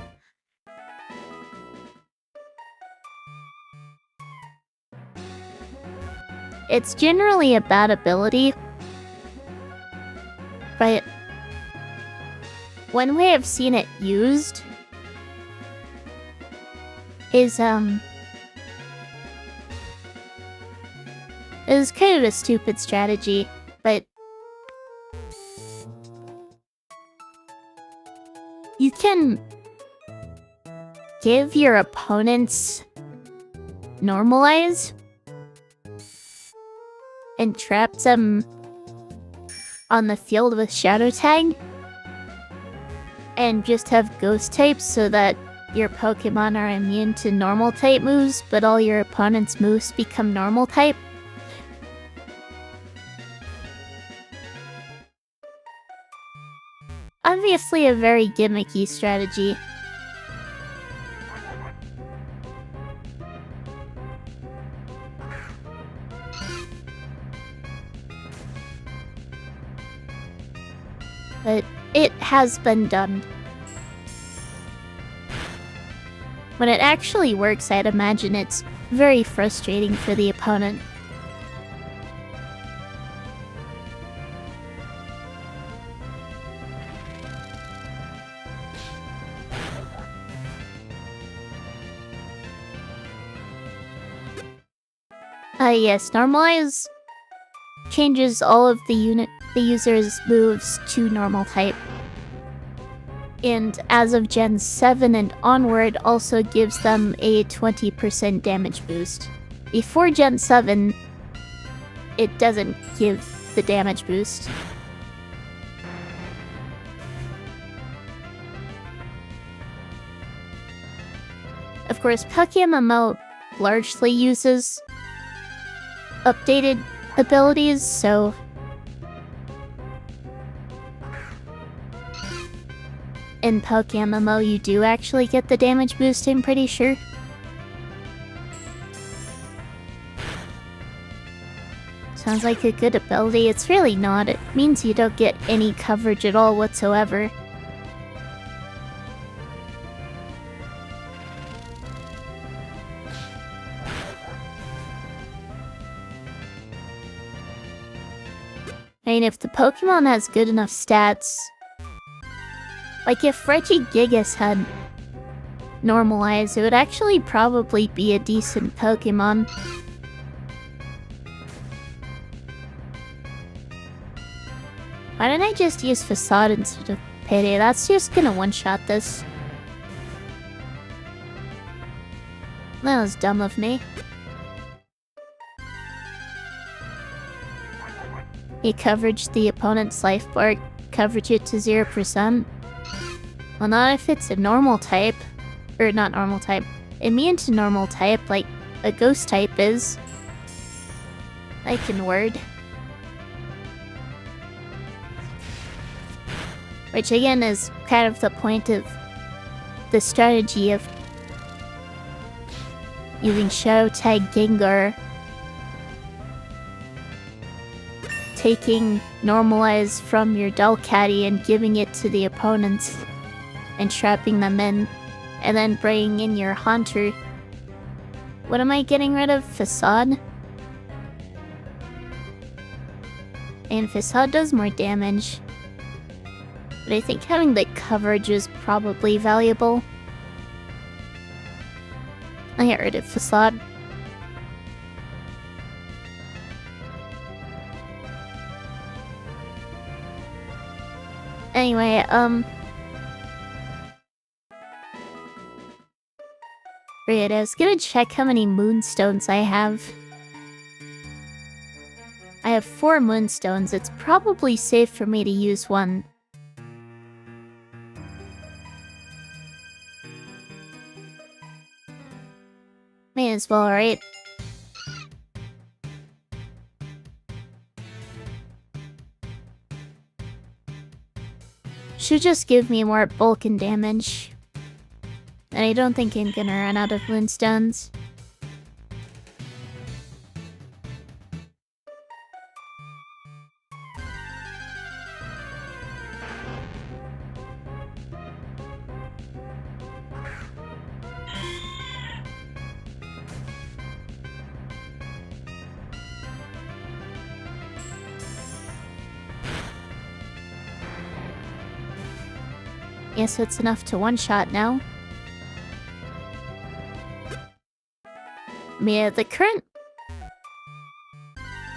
Speaker 1: It's generally a bad ability, but one way I've seen it used is kind of a stupid strategy, but you can give your opponents normalize and trap them on the field with Shadow Tag and just have ghost types so that your Pokemon are immune to normal type moves, but all your opponent's moves become normal type. Obviously a very gimmicky strategy. But it has been done. When it actually works, I'd imagine it's very frustrating for the opponent. Yes, normalize changes all of the user's moves to normal type. And as of Gen 7 and onward, also gives them a 20% damage boost. Before Gen 7, it doesn't give the damage boost. Of course, PokeMMO largely uses updated abilities, so in PokeMMO you do actually get the damage boost, I'm pretty sure. Sounds like a good ability. It's really not. It means you don't get any coverage at all whatsoever. I mean, if the Pokemon has good enough stats... Like, if Regigigas had normalized, it would actually probably be a decent Pokemon. Why didn't I just use Facade instead of Payday? That's just gonna one-shot this. That was dumb of me. You coverage the opponent's life bar, coverage it to 0%. Well, not if it's a normal type. Or not normal type. Immune to normal type, like a ghost type is. I can word. Which again is kind of the point of the strategy of using Shadow Tag Gengar. Taking Normalize from your Delcatty and giving it to the opponents. And trapping them in. And then bringing in your Haunter. What am I getting rid of? Facade? And Facade does more damage. But I think having the coverage is probably valuable. I get rid of Facade. Anyway, Right, I was gonna check how many Moonstones I have. I have 4 Moonstones. It's probably safe for me to use one. May as well, right? Should just give me more bulk and damage. And I don't think I'm gonna run out of Moonstones. Yeah, so it's enough to one-shot now. Yeah, the current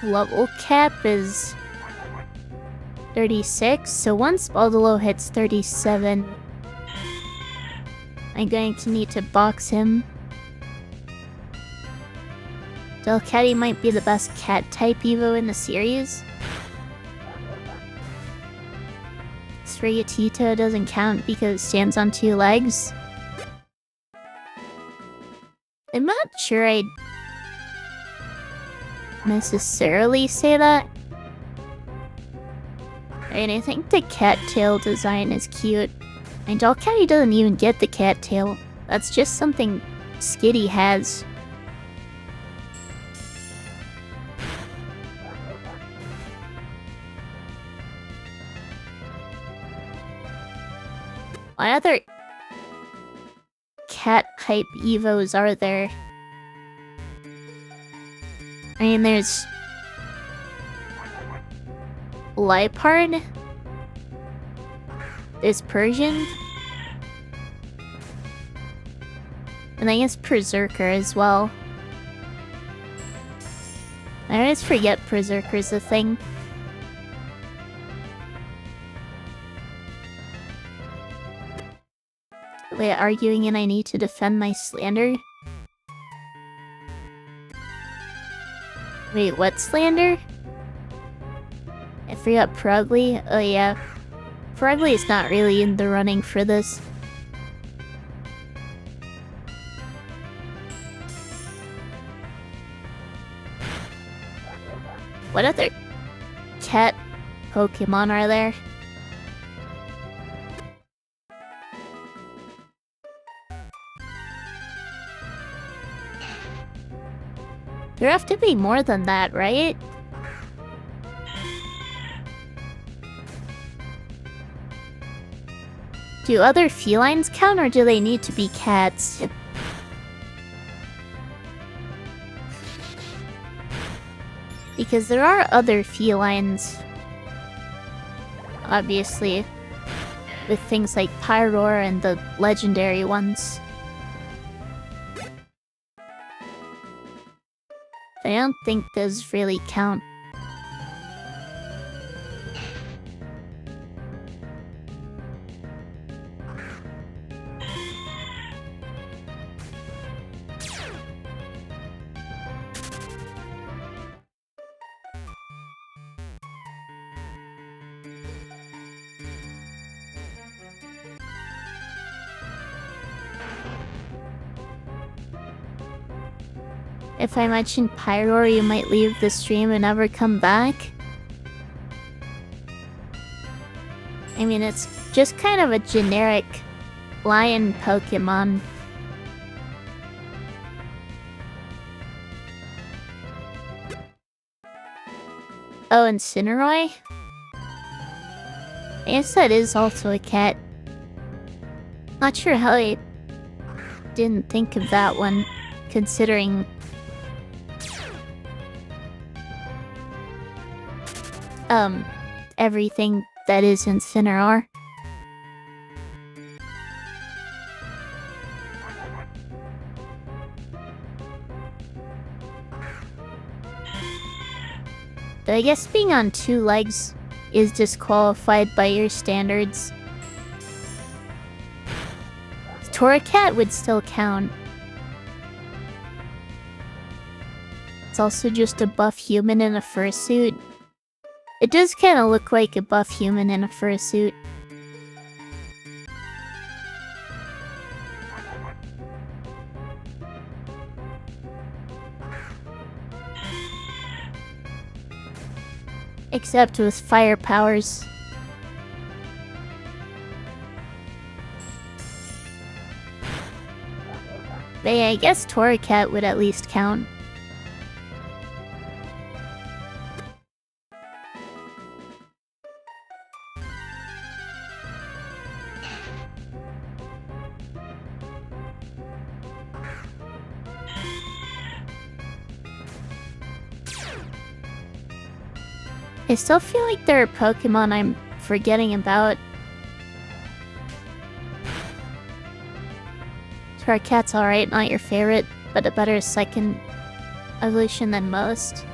Speaker 1: level cap is 36, so once Baldolo hits 37, I'm going to need to box him. Delcatty might be the best cat-type Evo in the series. Sprigatito doesn't count because it stands on 2 legs. I'm not sure I'd necessarily say that. And I think the cattail design is cute. And Delcatty doesn't even get the cattail. That's just something Skitty has. What other cat-type Evos are there? I mean, there's Liepard. There's Persian. And I guess Berserker as well. I always forget Berserker's a thing. Wait, arguing and I need to defend my slander? Wait, what slander? I forgot Progly. Oh yeah. Progly is not really in the running for this. What other cat Pokemon are there? There have to be more than that, right? Do other felines count, or do they need to be cats? Because there are other felines. Obviously. With things like Pyroar and the legendary ones. I don't think those really count. If I mention Pyroar, you might leave the stream and never come back. I mean, it's just kind of a generic lion Pokemon. Oh, and Incineroar? I guess that is also a cat. Not sure how I didn't think of that one, considering everything that is Incineroar. But I guess being on 2 legs is disqualified by your standards. Torracat would still count. It's also just a buff human in a fursuit. It does kind of look like a buff human in a fursuit. Except with fire powers. But yeah, I guess Torracat would at least count. I still feel like there are Pokemon I'm forgetting about. Torracat's alright, not your favorite, but a better second. evolution than most.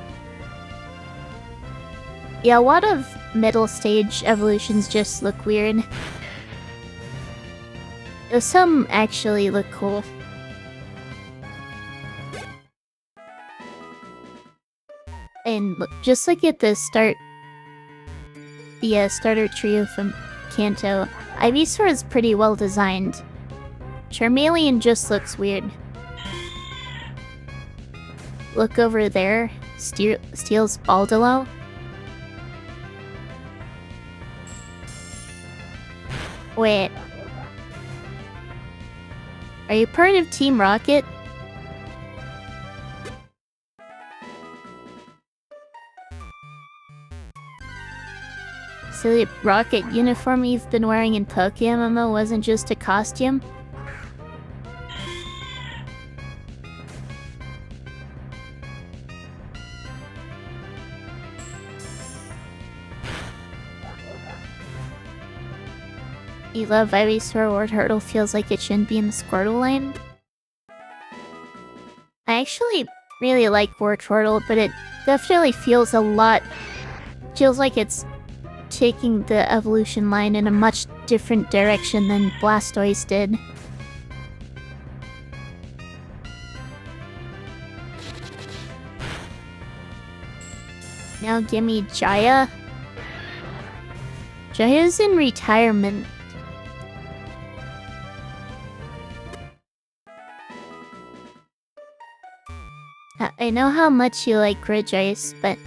Speaker 1: Yeah, a lot of middle stage evolutions just look weird. Though some actually look cool. And look, just look at the starter trio from Kanto. Ivysaur is pretty well designed. Charmeleon just looks weird. Look over there. Steel's Baldalo. Wait. Are you part of Team Rocket? So the Rocket uniform you've been wearing in PokeMMO wasn't just a costume? You love Ivysaur or Turtle feels like it shouldn't be in the Squirtle line? I actually really like Wartortle, but it definitely feels like it's taking the evolution line in a much different direction than Blastoise did. Now gimme Jaya. Jaya's in retirement. I know how much you like Regice, but...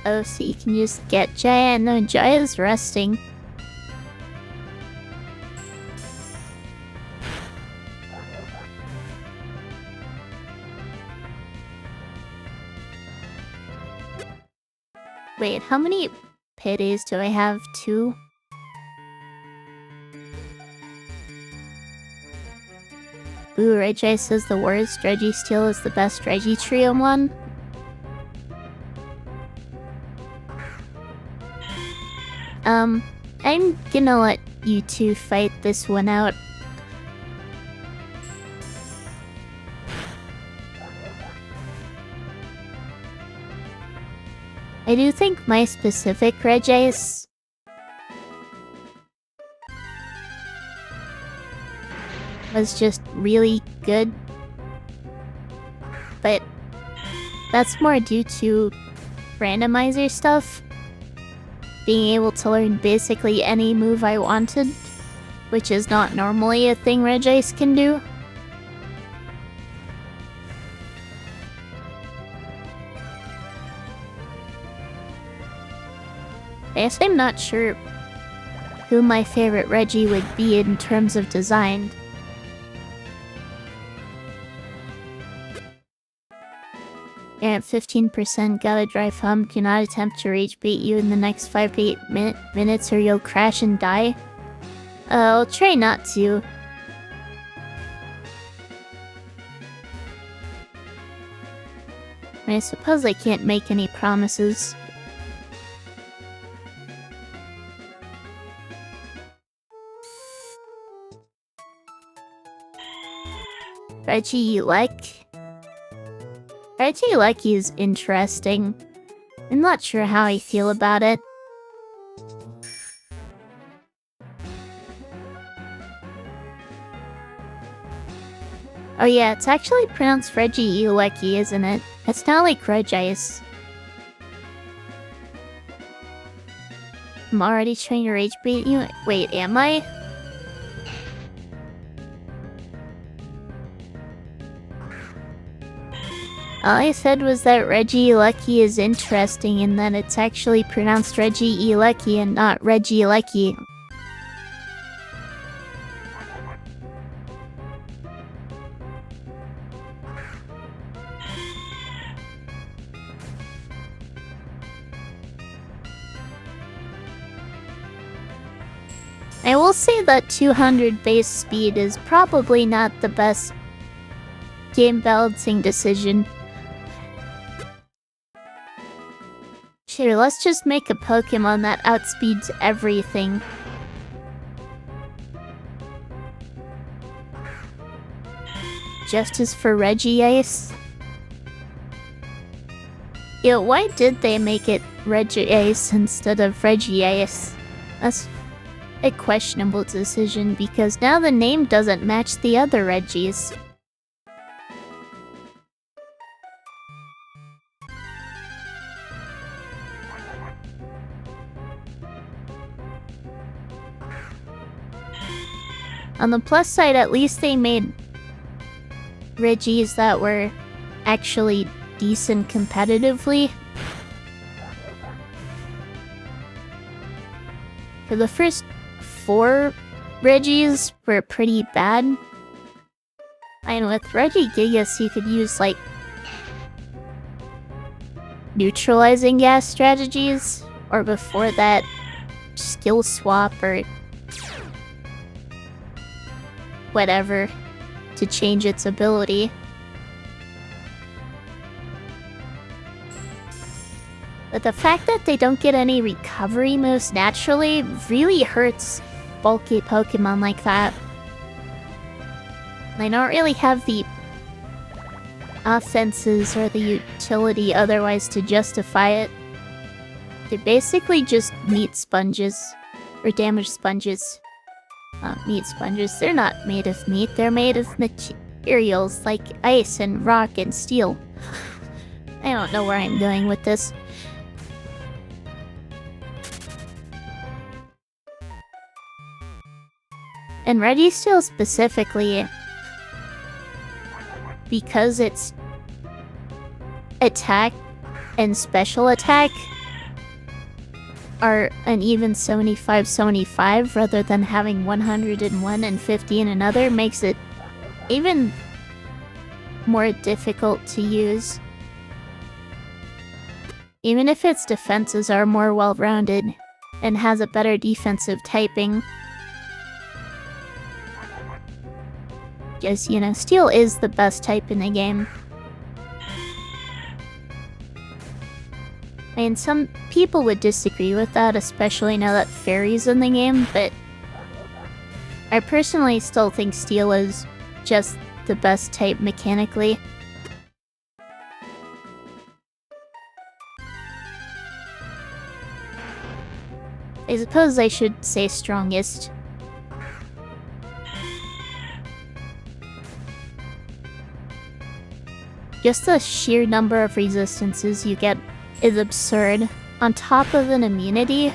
Speaker 1: Oh, so you can just get Jaya? No, Jaya's resting. Wait, how many paydays do I have? 2? Ooh, Regice is the worst. Registeel is the best Regitrio one. I'm gonna let you two fight this one out. I do think my specific Regice was just really good, but that's more due to randomizer stuff. Being able to learn basically any move I wanted, which is not normally a thing Regice can do. I guess I'm not sure who my favorite Regi would be in terms of design. You're at 15%, got a dry thumb, do not attempt to rage bait you in the next 5 to 8 minutes or you'll crash and die. I'll try not to. I suppose I can't make any promises. Regionlocke is interesting. I'm not sure how I feel about it. Oh yeah, it's actually pronounced Regionlocke, isn't it? It's not like Regice. I'm already trying to rage bait you? Wait, am I? All I said was that Regionlocke is interesting and that it's actually pronounced Regionlocke and not Regionlocke. I will say that 200 base speed is probably not the best game balancing decision. Sure, let's just make a Pokemon that outspeeds everything. Justice for Regice. Yeah, why did they make it Regice instead of Regice? That's a questionable decision because now the name doesn't match the other Regis. On the plus side, at least they made Regis that were actually decent competitively. For the first 4 Regis were pretty bad. And with Regigigas you could use like neutralizing gas strategies, or before that, skill swap or whatever to change its ability. But the fact that they don't get any recovery moves naturally really hurts bulky Pokemon like that. They don't really have the offenses or the utility otherwise to justify it. They're basically just meat sponges. Or damage sponges. Meat sponges. They're not made of meat, they're made of materials like ice and rock and steel. I don't know where I'm going with this. And Registeel specifically, because its attack and special attack are an even 75-75 rather than having 101 and 50 in another, makes it even more difficult to use. Even if its defenses are more well-rounded and has a better defensive typing. Because, you know, Steel is the best type in the game. I mean, some people would disagree with that, especially now that Fairy's in the game, but I personally still think Steel is just the best type mechanically. I suppose I should say strongest. Just the sheer number of resistances you get is absurd, on top of an immunity.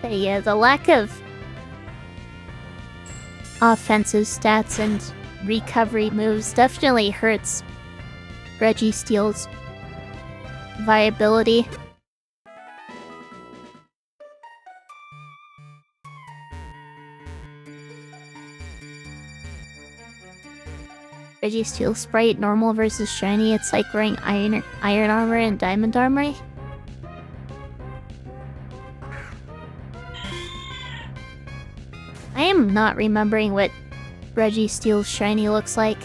Speaker 1: But yeah, the lack of offensive stats and recovery moves definitely hurts Registeel's viability. Registeel sprite, normal versus shiny, it's like wearing iron armor and diamond armor. I am not remembering what Registeel's shiny looks like.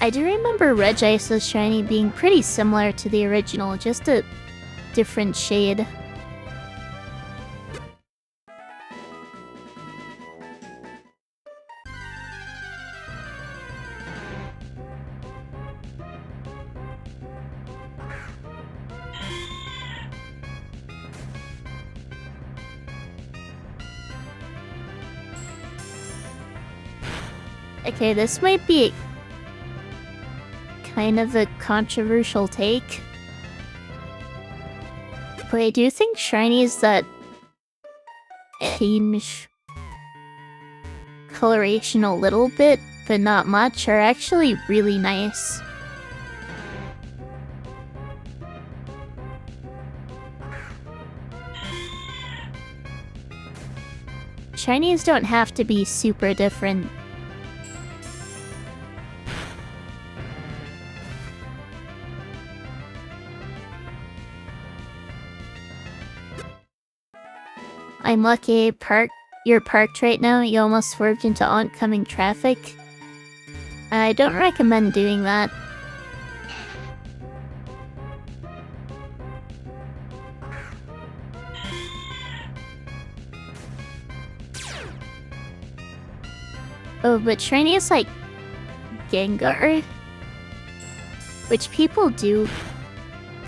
Speaker 1: I do remember Regice's shiny being pretty similar to the original, just a different shade. Okay, this might be kind of a controversial take, but I do think shinies that change coloration a little bit, but not much, are actually really nice. shinies don't have to be super different. I'm lucky, you're parked right now, you almost swerved into oncoming traffic. I don't recommend doing that. Oh, but shiny is like Gengar, which people do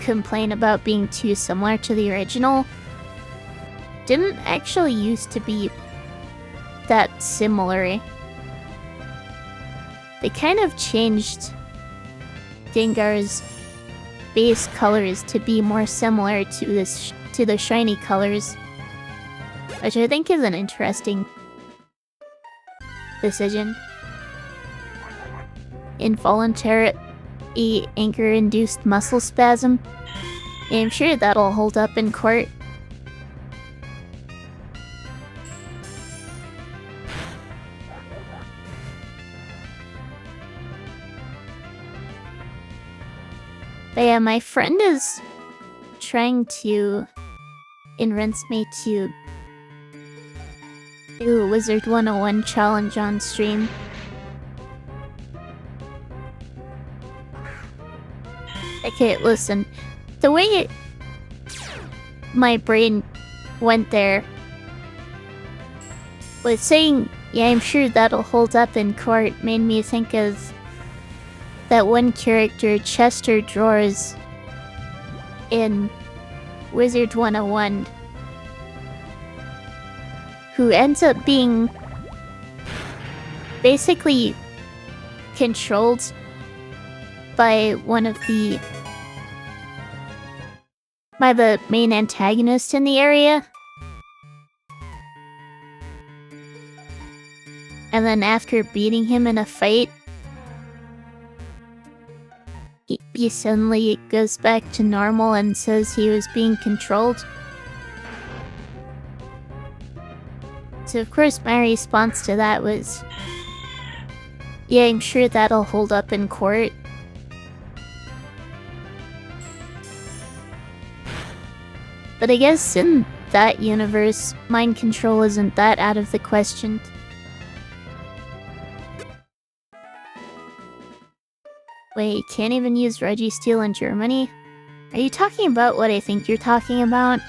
Speaker 1: complain about being too similar to the original, didn't actually used to be that similar. They kind of changed Gengar's base colors to be more similar to the shiny colors, which I think is an interesting decision. Involuntary anger-induced muscle spasm. I'm sure that'll hold up in court. But yeah, my friend is trying to convince me to do a Wizard 101 challenge on stream. Okay, listen. The way my brain went there was saying, yeah, I'm sure that'll hold up in court, made me think of that one character, Chester Drawers, in Wizard 101, who ends up being basically controlled by the main antagonist in the area. And then after beating him in a fight, he suddenly goes back to normal and says he was being controlled. So of course my response to that was, yeah, I'm sure that'll hold up in court. But I guess in that universe, mind control isn't that out of the question. Wait, you can't even use Registeel in Germany? Are you talking about what I think you're talking about?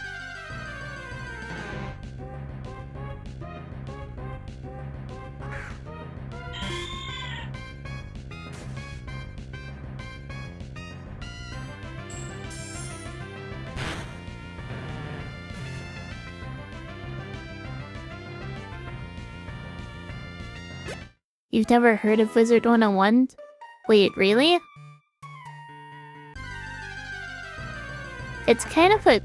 Speaker 1: You've never heard of Wizard 101? Wait, really? It's kind of an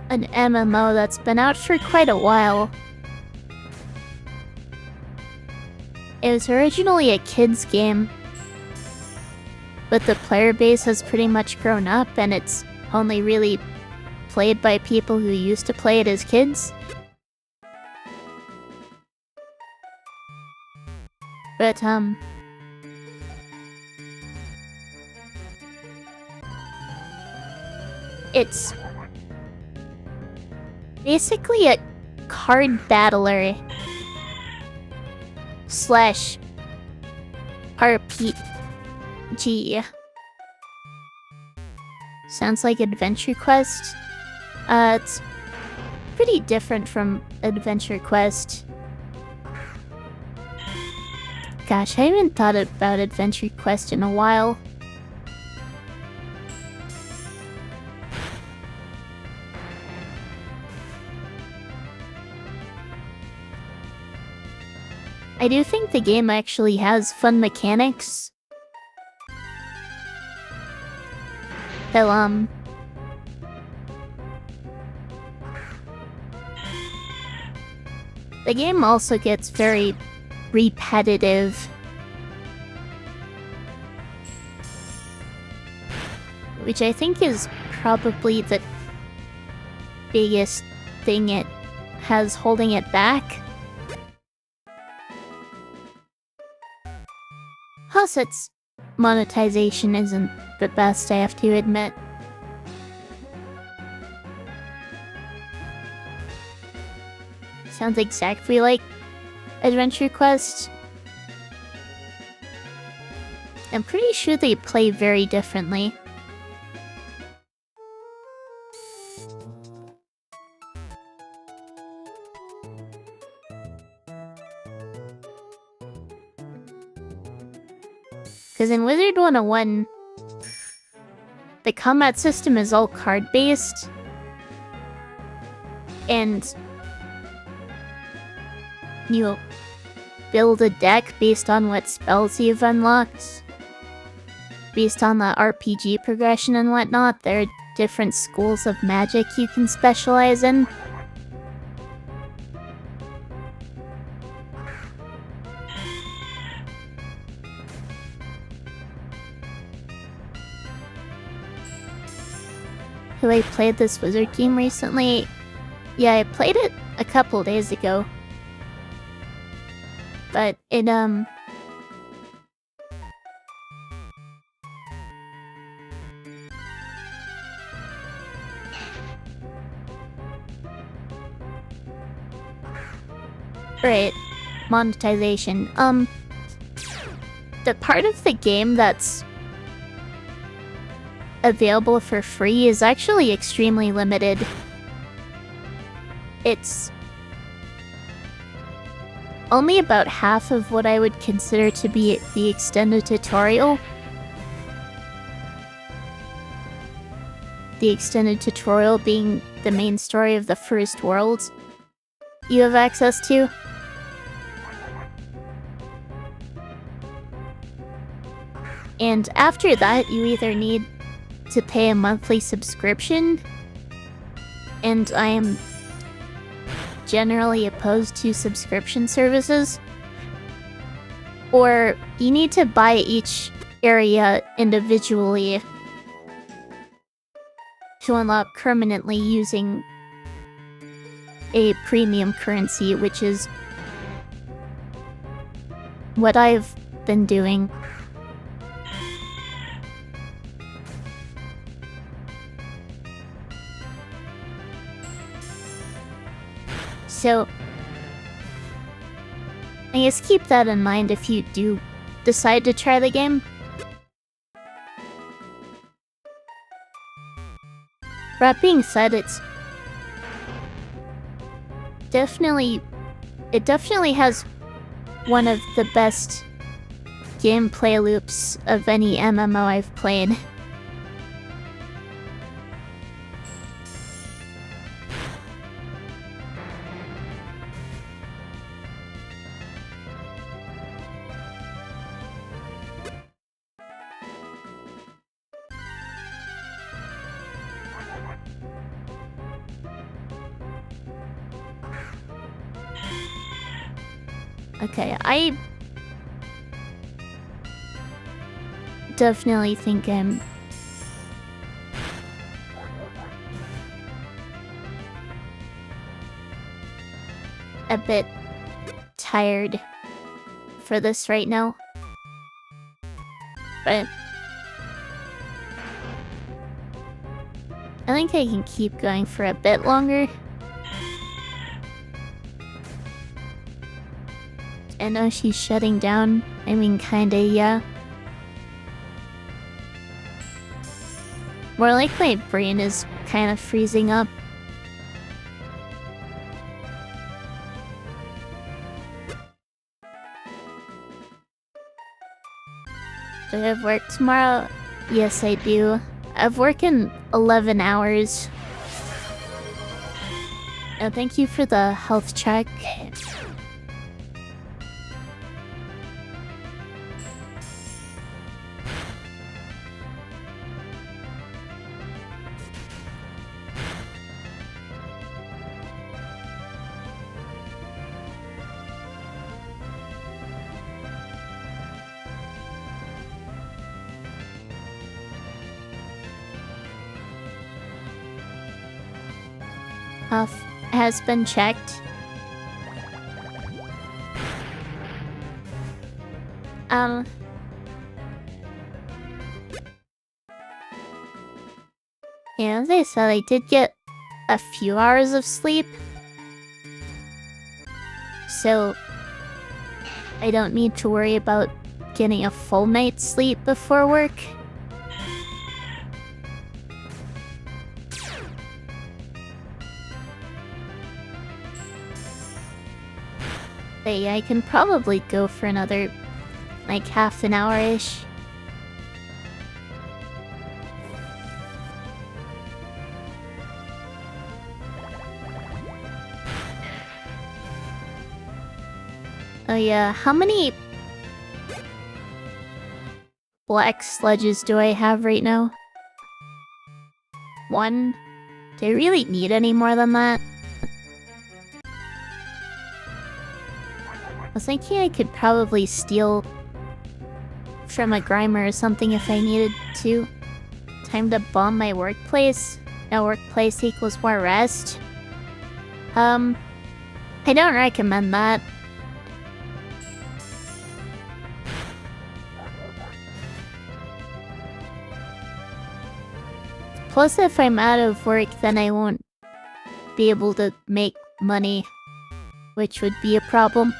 Speaker 1: MMO that's been out for quite a while. It was originally a kids game, but the player base has pretty much grown up and it's only really played by people who used to play it as kids. But, it's basically a card battler slash RPG. Sounds like Adventure Quest. It's pretty different from Adventure Quest. Gosh, I haven't thought about Adventure Quest in a while. I do think the game actually has fun mechanics. So, the game also gets very repetitive. Which I think is probably the biggest thing it has holding it back. Plus, its monetization isn't the best, I have to admit. Sounds exactly like Adventure Quest. I'm pretty sure they play very differently. Because in Wizard 101, the combat system is all card-based, and you build a deck based on what spells you've unlocked. Based on the RPG progression and whatnot, there are different schools of magic you can specialize in. Who I played this wizard game recently? Yeah, I played it a couple days ago. But it, Right. Monetization. The part of the game that's available for free is actually extremely limited. It's only about half of what I would consider to be the extended tutorial. The extended tutorial being the main story of the first world you have access to. And after that, you either need to pay a monthly subscription, and I am generally opposed to subscription services, or you need to buy each area individually to unlock permanently using a premium currency, which is what I've been doing. So, I guess keep that in mind if you do decide to try the game. That being said, it definitely has one of the best gameplay loops of any MMO I've played. Okay, I definitely think I'm a bit tired for this right now. But I think I can keep going for a bit longer. I know she's shutting down. I mean, kinda, yeah. More like my brain is kind of freezing up. Do I have work tomorrow? Yes, I do. I've worked in 11 hours. Oh, thank you for the health check. has been checked. Yeah, as I said, I did get a few hours of sleep. So, I don't need to worry about getting a full night's sleep before work. But yeah, I can probably go for another, like, half an hour-ish. Oh yeah, how many black sludges do I have right now? 1? Do I really need any more than that? I was thinking I could probably steal from a Grimer or something if I needed to. Time to bomb my workplace. No workplace equals more rest. I don't recommend that. Plus, if I'm out of work, then I won't be able to make money, which would be a problem.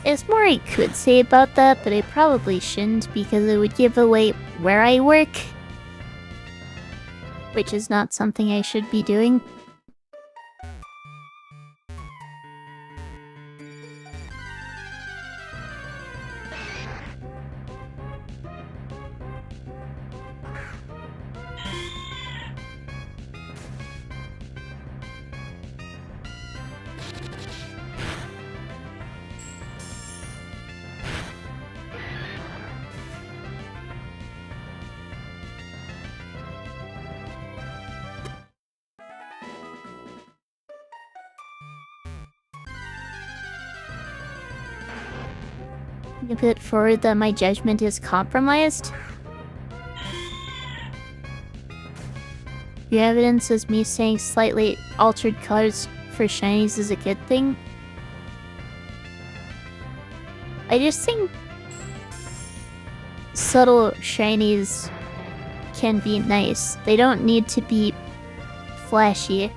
Speaker 1: There's more I could say about that, but I probably shouldn't because it would give away where I work, which is not something I should be doing. You put forward that my judgment is compromised. Your evidence is me saying slightly altered colors for shinies is a good thing. I just think subtle shinies can be nice. They don't need to be flashy.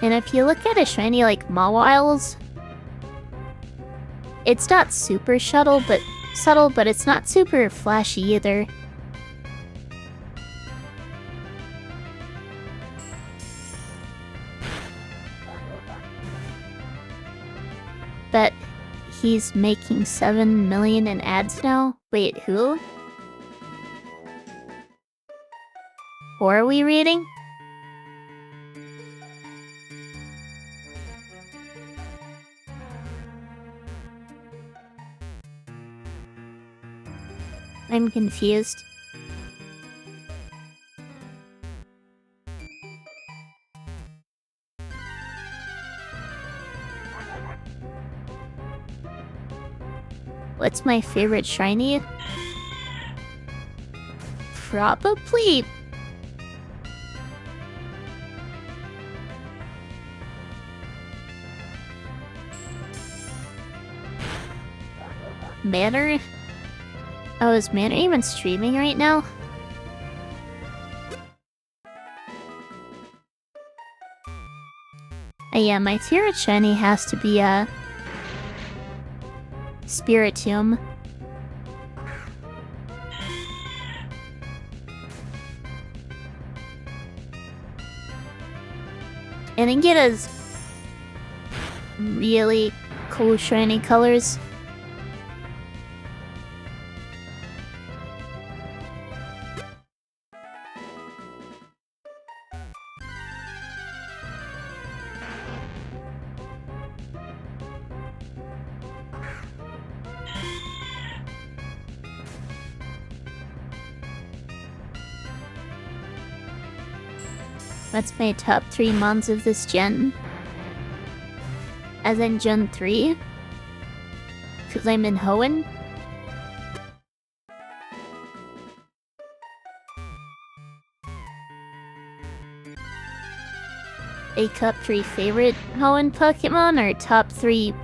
Speaker 1: And if you look at a shiny like Mawiles, it's not super subtle, but it's not super flashy either. But he's making 7 million in ads now? Wait, who? Who are we reading? I'm confused. What's my favorite shiny? Probably... Manor? Oh, is Manor even streaming right now? Yeah, my favorite shiny has to be, Spiritomb. And then get us really cool shiny colors. What's my top 3 mons of this gen? As in Gen 3? Because I'm in Hoenn? A top 3 favorite Hoenn Pokemon or top 3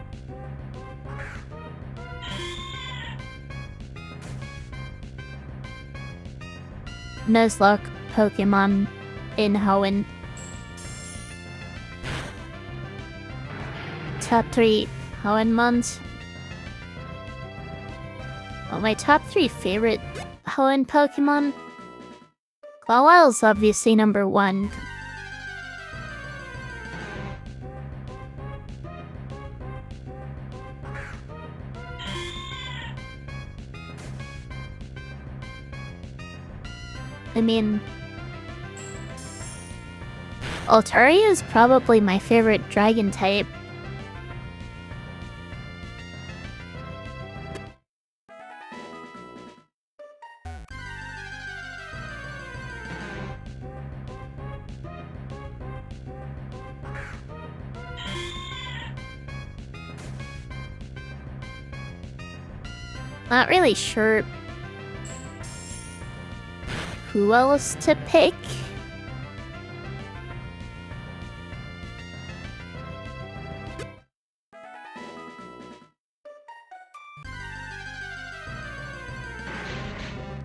Speaker 1: Nuzlocke Pokemon in Hoenn? Top 3 Hoenn mons? Well, my top 3 favorite Hoenn Pokemon? Clawwild's obviously number 1. I mean, Altaria is probably my favorite dragon type. Not really sure who else to pick.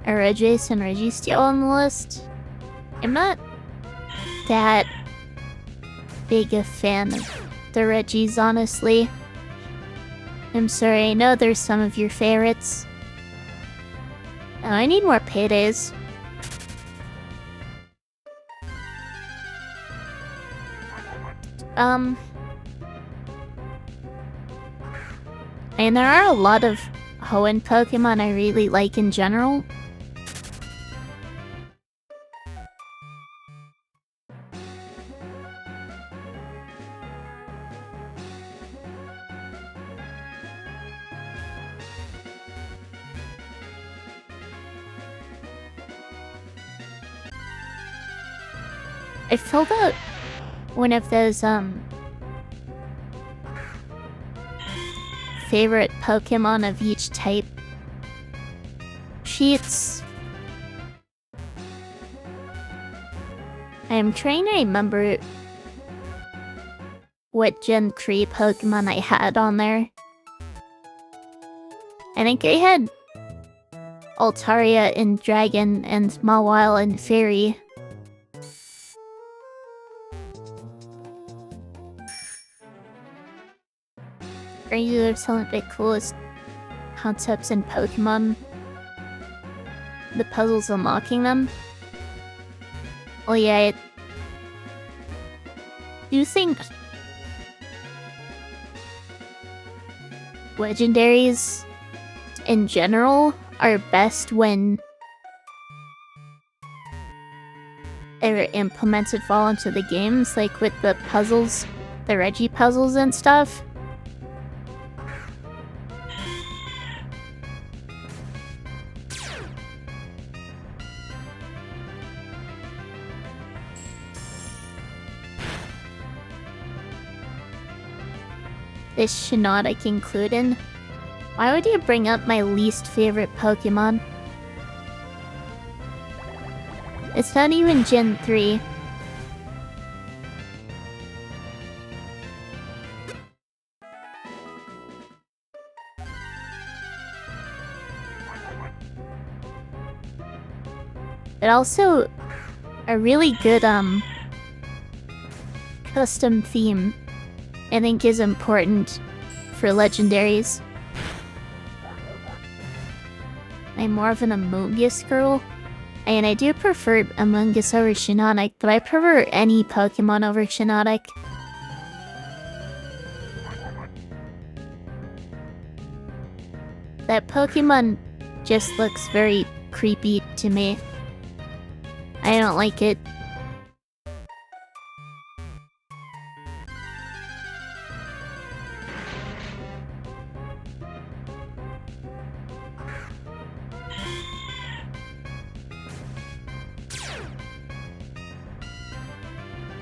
Speaker 1: Are Regice and Registeel on the list? I'm not that big a fan of the Regis, honestly. I'm sorry, I know there's some of your favorites. Oh, I need more paydays. And there are a lot of Hoenn Pokemon I really like in general. I filled out one of those, favorite Pokemon of each type sheets. I am trying to remember what Gen 3 Pokemon I had on there. I think I had Altaria and Dragon and Mawile and Fairy. These are some of the coolest concepts in Pokemon. The puzzles unlocking them. Oh yeah, I do think legendaries in general are best when they're implemented well into the games, like with the puzzles, the Regi puzzles and stuff. Is Shiinotic included? Why would you bring up my least favorite Pokemon? It's not even Gen 3. But also, a really good, custom theme, I think, is important for legendaries. I'm more of an Amoonguss girl, and I do prefer Amoonguss over Shiinotic, but I prefer any Pokemon over Shiinotic. That Pokemon just looks very creepy to me. I don't like it.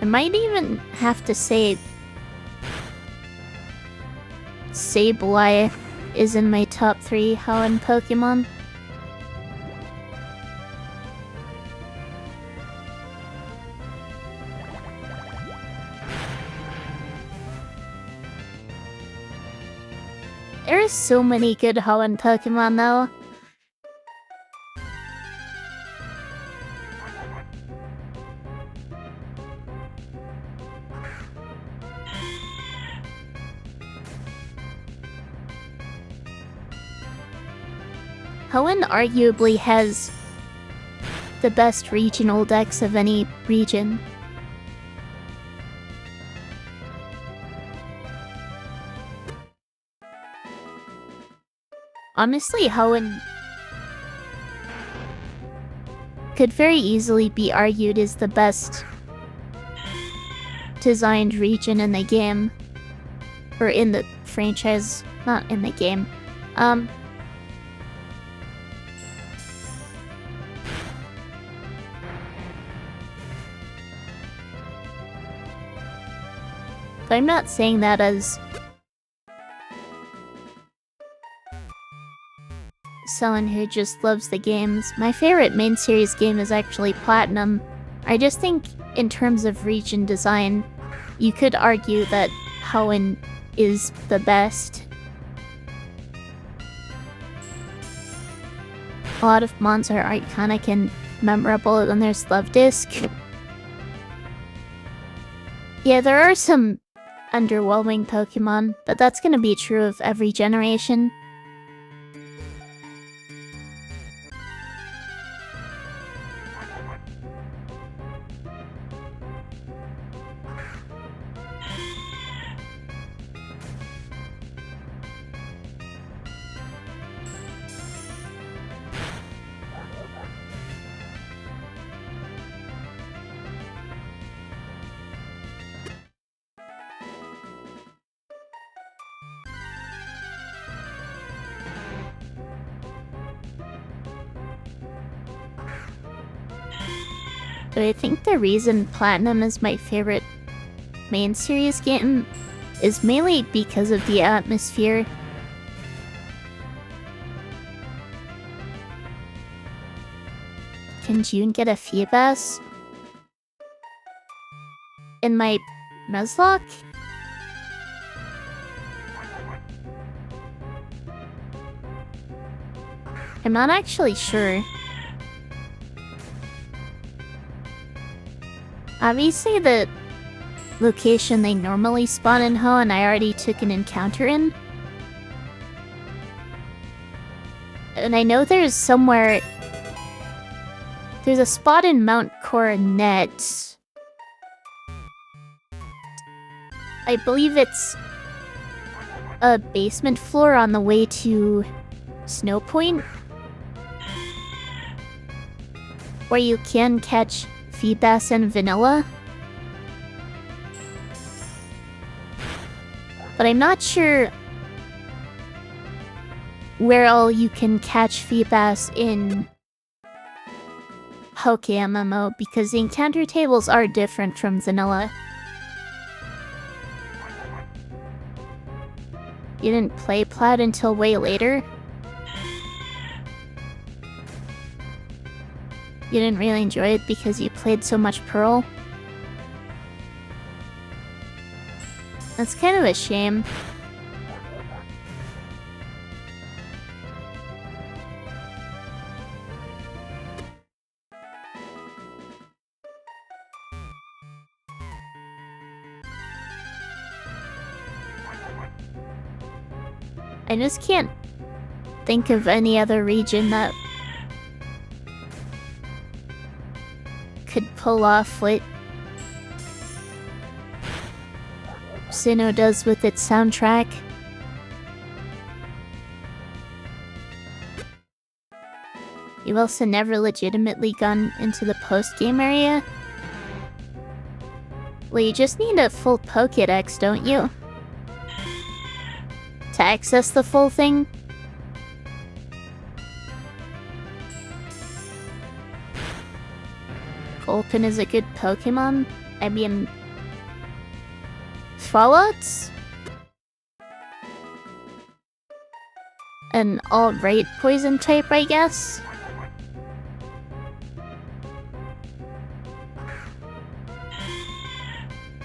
Speaker 1: I might even have to say Sableye is in my top 3 Hoenn Pokemon. There are so many good Hoenn Pokemon though. Hoenn arguably has the best regional decks of any region. Honestly, Hoenn could very easily be argued as the best designed region in the game. Or in the franchise, not in the game. But I'm not saying that as someone who just loves the games. My favorite main series game is actually Platinum. I just think in terms of region design, you could argue that Hoenn is the best. A lot of mons are iconic and memorable, and there's Love Disc. Yeah, there are some underwhelming Pokemon, but that's gonna be true of every generation. But I think the reason Platinum is my favorite main series game is mainly because of the atmosphere. Can June get a Feebas? In my Nuzlocke? I'm not actually sure. Obviously, the location they normally spawn in Hoenn, I already took an encounter in. And I know there's somewhere... There's a spot in Mount Coronet. I believe it's a basement floor on the way to Snow Point, where you can catch Feebas and Vanilla. But I'm not sure where all you can catch Feebas in PokeMMO, because the encounter tables are different from Vanilla. You didn't play Plat until way later? You didn't really enjoy it because you played so much Pearl? That's kind of a shame. I just can't think of any other region that could pull off what Sinnoh does with its soundtrack. You also never legitimately gone into the post-game area? Well, you just need a full Pokédex, don't you? To access the full thing? Gulpin is a good Pokemon. I mean... Fallouts? An alright poison type, I guess?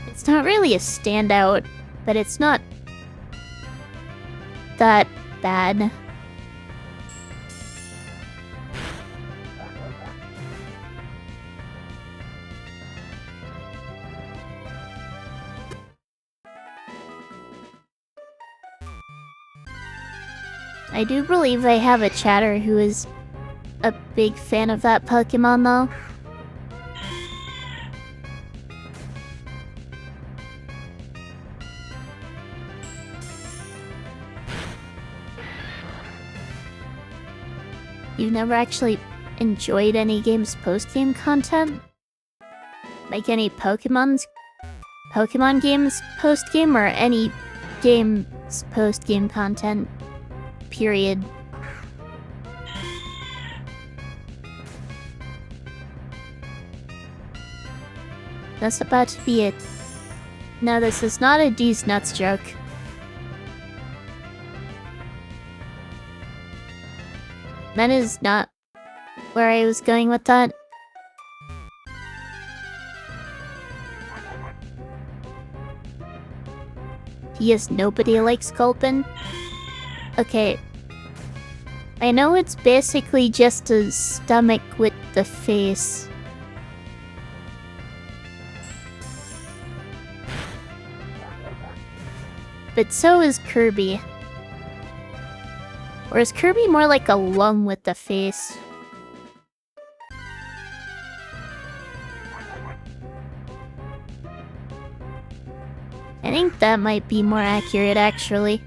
Speaker 1: It's not really a standout, but it's not that bad. I do believe I have a chatter who is a big fan of that Pokemon, though. You've never actually enjoyed any game's post-game content? Like any Pokemon games post-game, or any game's post-game content? Period. That's about to be it. No, this is not a D's nuts joke. That is not where I was going with that. Yes, nobody likes Gulpin. Okay. I know it's basically just a stomach with the face. But so is Kirby. Or is Kirby more like a lung with the face? I think that might be more accurate, actually.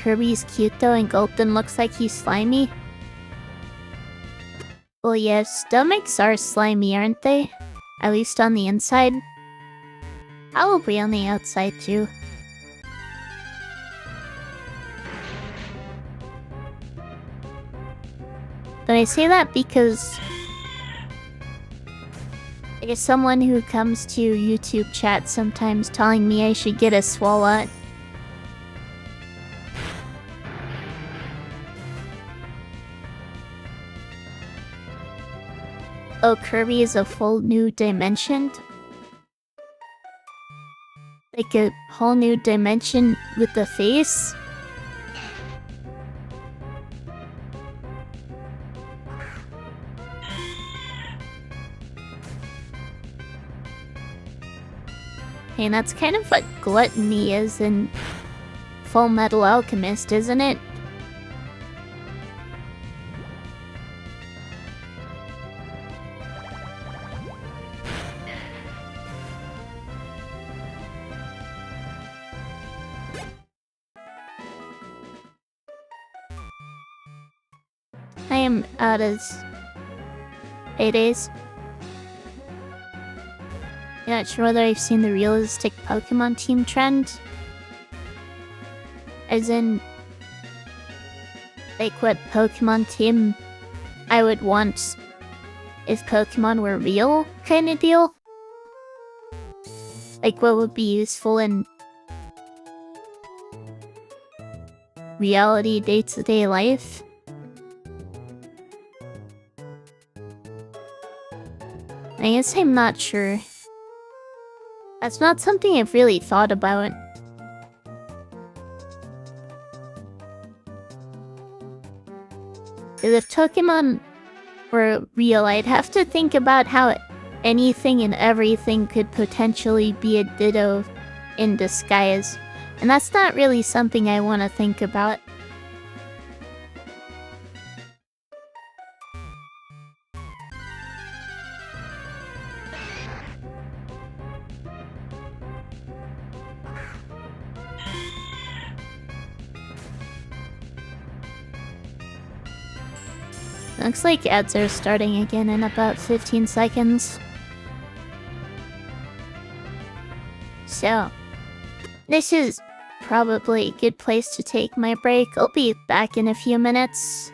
Speaker 1: Kirby's cute though, and Gulpin looks like he's slimy. Well, yeah, stomachs are slimy, aren't they? At least on the inside. Probably on the outside, too. But I say that because... I guess someone who comes to YouTube chat sometimes telling me I should get a Swalot. Oh, Kirby is a full new dimension? Like a whole new dimension with the face? Hey, that's kind of what gluttony is in Full Metal Alchemist, isn't it? I am out of 8 days. Not sure whether I've seen the realistic Pokemon team trend. As in, like what Pokemon team I would want if Pokemon were real kind of deal. Like what would be useful in reality day-to-day life. I guess I'm not sure. That's not something I've really thought about. If Pokemon were real, I'd have to think about how anything and everything could potentially be a Ditto in disguise. And that's not really something I want to think about. Looks like ads are starting again in about 15 seconds. So, this is probably a good place to take my break. I'll be back in a few minutes.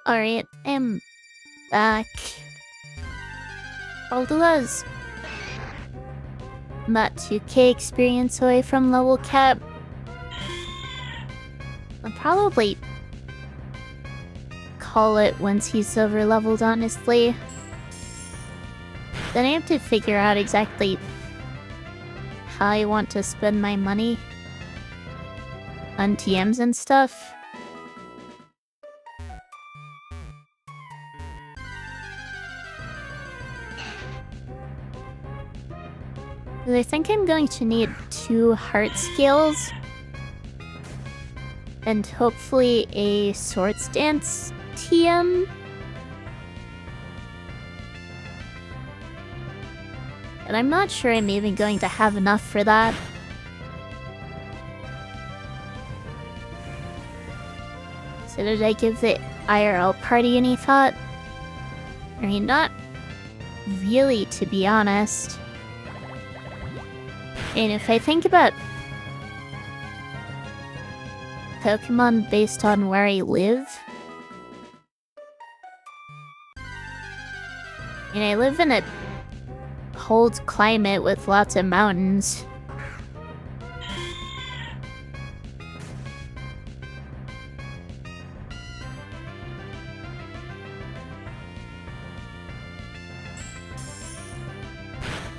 Speaker 1: Alright, I'm back. I'll do as not 2k experience away from level cap. I'll probably call it once he's over leveled, honestly. Then I have to figure out exactly how I want to spend my money on TMs and stuff. I think I'm going to need 2 heart scales. And hopefully a Swords Dance TM. And I'm not sure I'm even going to have enough for that. So did I give the IRL party any thought? I mean, not really, to be honest. And if I think about Pokemon based on where I live, and I live in a cold climate with lots of mountains.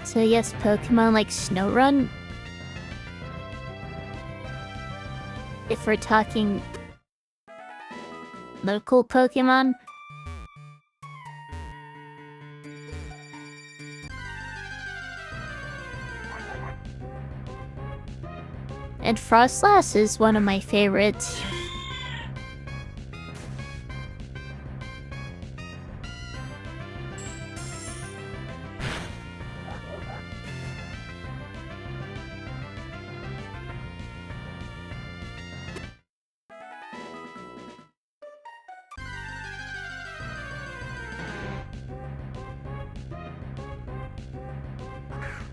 Speaker 1: So yes, Pokemon like Snorunt. If we're talking local Pokemon. And Frostlass is one of my favorites.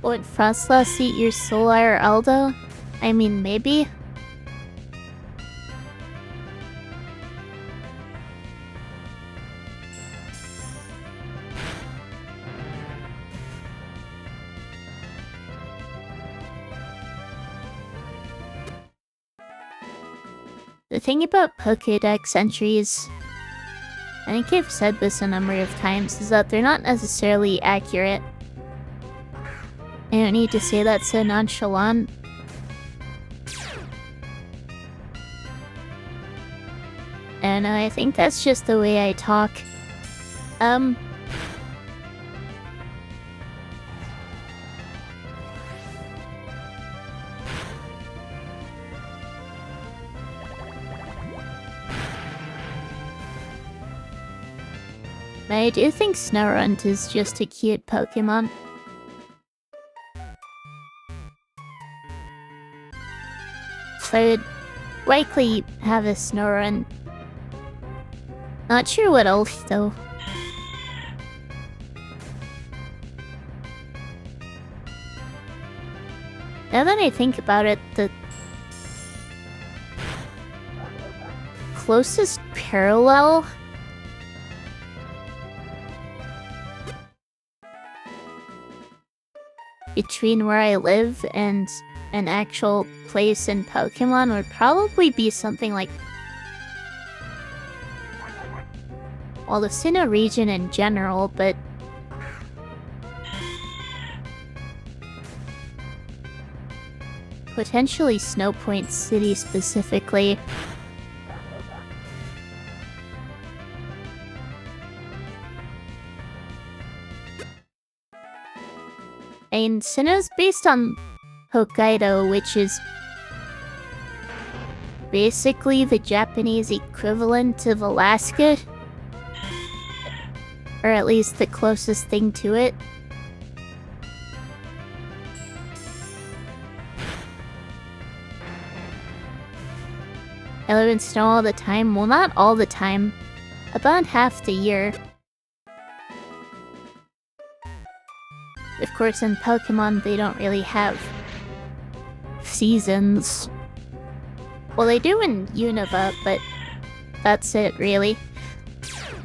Speaker 1: Would Frostlass eat your Solar Aldo? I mean, maybe? The thing about Pokédex entries, I think I've said this a number of times, is that they're not necessarily accurate. I don't need to say that so nonchalant. And I think that's just the way I talk. I do think Snorunt is just a cute Pokemon. So I would likely have a Snorunt. Not sure what else, though. Now that I think about it, the closest parallel between where I live and an actual place in Pokemon would probably be something like, well, the Sinnoh region in general, but potentially Snow Point City specifically. And Sinnoh's based on Hokkaido, which is basically the Japanese equivalent of Alaska. Or at least the closest thing to it. I live in snow all the time. Well, not all the time. About half the year. Of course, in Pokemon, they don't really have seasons. Well, they do in Unova, but that's it, really.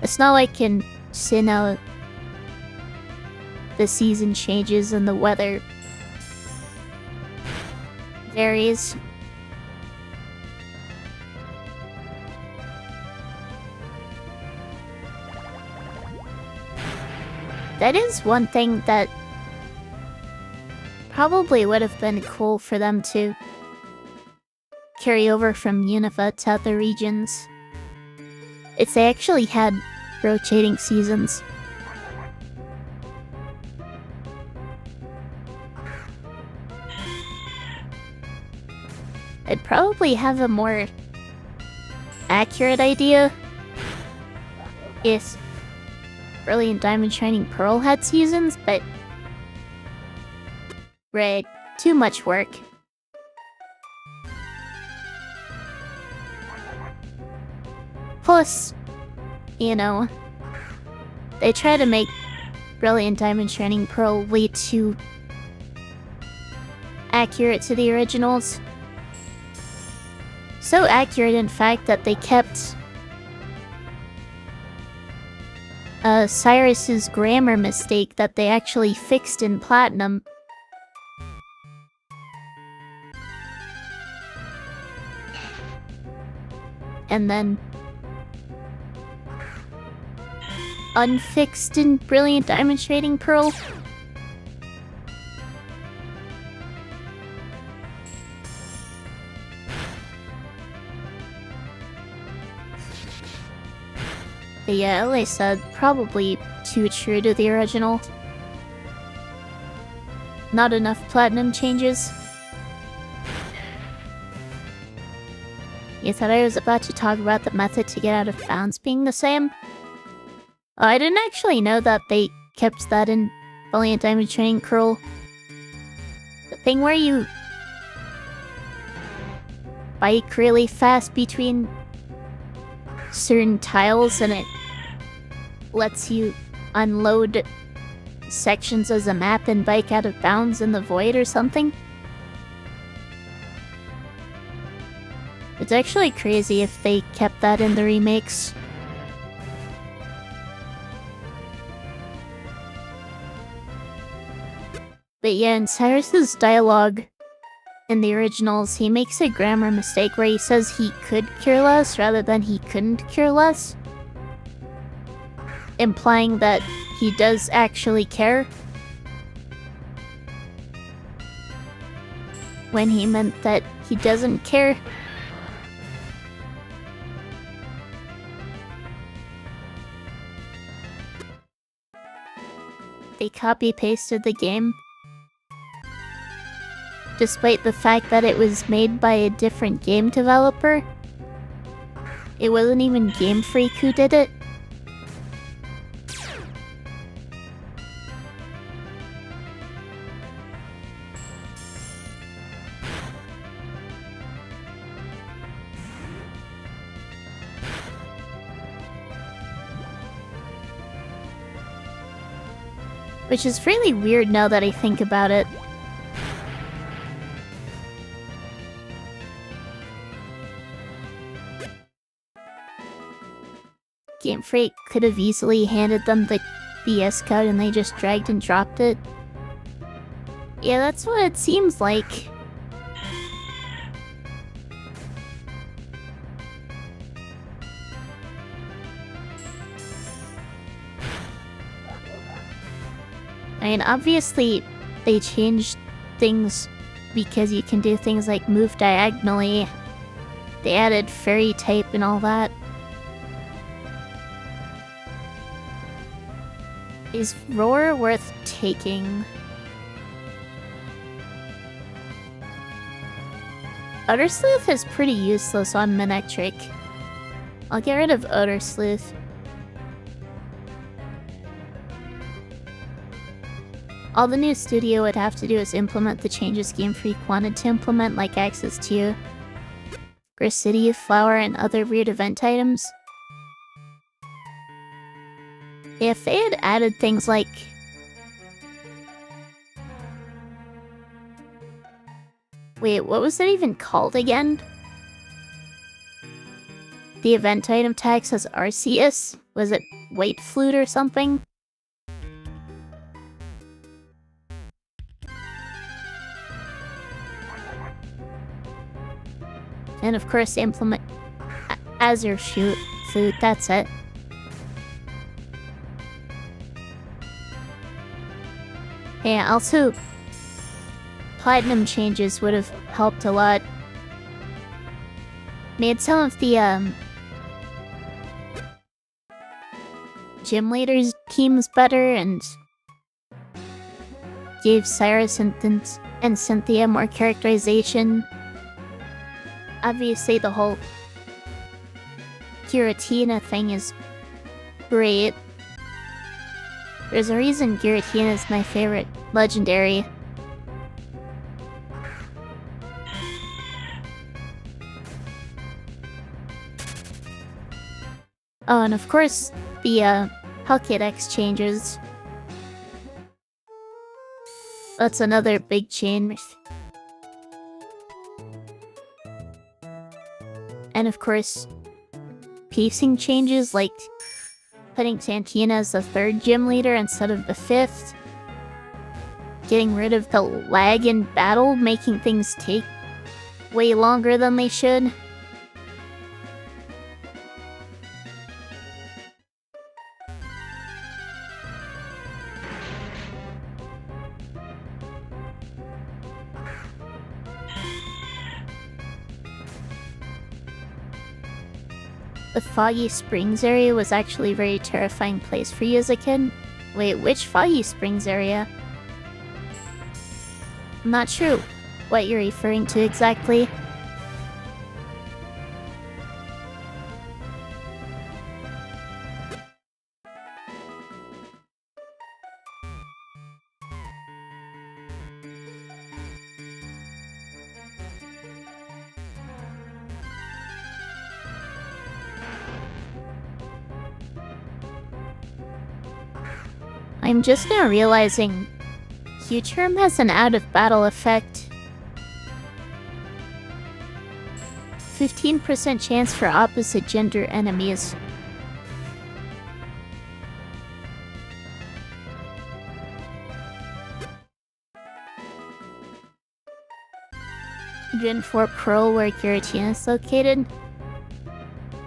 Speaker 1: It's not like in Sinnoh, the season changes and the weather varies. That is one thing that probably would have been cool for them to carry over from Unova to other regions. If they actually had rotating seasons. I'd probably have a more accurate idea if Brilliant Diamond Shining Pearl had seasons, but right, too much work. Plus, you know, they try to make Brilliant Diamond Shining Pearl way too accurate to the originals. So accurate, in fact, that they kept Cyrus's grammar mistake that they actually fixed in Platinum. And then unfixed in Brilliant Diamond Shining Pearl. But yeah, like I said, probably too true to the original. Not enough Platinum changes. You thought I was about to talk about the method to get out of bounds being the same? Oh, I didn't actually know that they kept that in Brilliant Diamond Shining Pearl. The thing where you bike really fast between certain tiles and it lets you unload sections as a map and bike out of bounds in the void or something. It's actually crazy if they kept that in the remakes. But yeah, in Cyrus's dialogue in the originals, he makes a grammar mistake where he says he could care less rather than he couldn't care less, implying that he does actually care, when he meant that he doesn't care. They copy-pasted the game, despite the fact that it was made by a different game developer. It wasn't even Game Freak who did it. Which is really weird now that I think about it. Game Freak could have easily handed them the BS code and they just dragged and dropped it. Yeah, that's what it seems like. I mean, obviously, they changed things because you can do things like move diagonally. They added fairy type and all that. Is Roar worth taking? Utter Sleuth is pretty useless on Manectric. I'll get rid of Utter Sleuth. All the new studio would have to do is implement the changes Game Freak wanted to implement, like access to Gracity, Flower, and other weird event items. If they had added things like wait, what was it even called again? The event item tag says Arceus? Was it White Flute or something? And of course, implement Azure Flute, that's it. Yeah, also, Platinum changes would have helped a lot. Made some of the, gym leaders' teams better, and gave Cyrus and Cynthia more characterization. obviously the whole Giratina thing is great. There's a reason Giratina is my favorite legendary. Oh, and of course, the Pokédex changes. That's another big change. And of course, pacing changes, like putting Santina as the 3rd gym leader instead of the 5th. Getting rid of the lag in battle, making things take way longer than they should. The Foggy Springs area was actually a very terrifying place for you as a kid. Wait, which Foggy Springs area? I'm not sure what you're referring to exactly. I'm just now realizing Q-Term has an out-of-battle effect. 15% chance for opposite gender enemies. Gen 4 Pearl, where Giratina is located.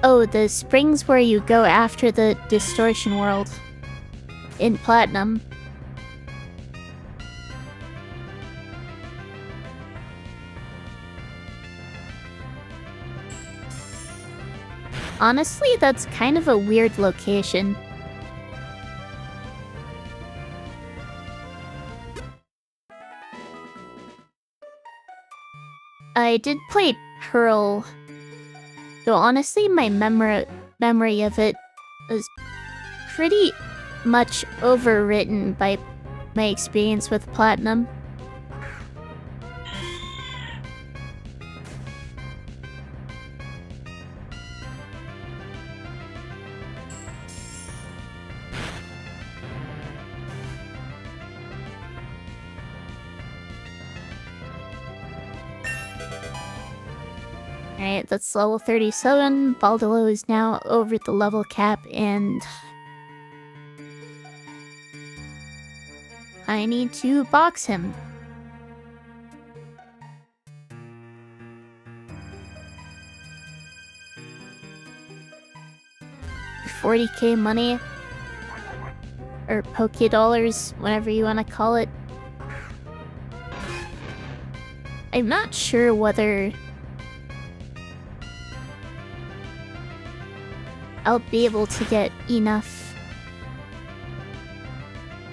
Speaker 1: Oh, the springs where you go after the Distortion World. In Platinum. Honestly, that's kind of a weird location. I did play Pearl, though honestly my memory of it was pretty much overwritten by my experience with Platinum. Alright, that's level 37. Baldolo is now over the level cap, and I need to box him. $40k money. Or Poké Dollars, whatever you want to call it. I'm not sure whether I'll be able to get enough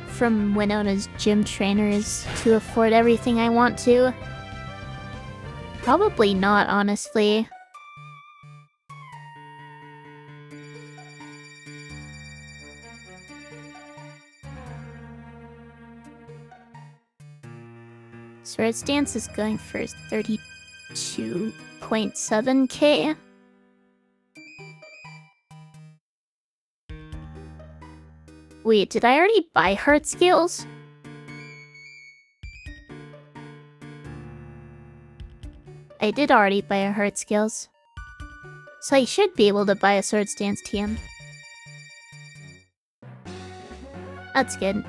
Speaker 1: from Winona's gym trainers to afford everything I want to. Probably not, honestly. Swords Dance is going for 32.7k. Wait, did I already buy heart scales? I did already buy a heart scales. So I should be able to buy a Swords Dance TM. That's good.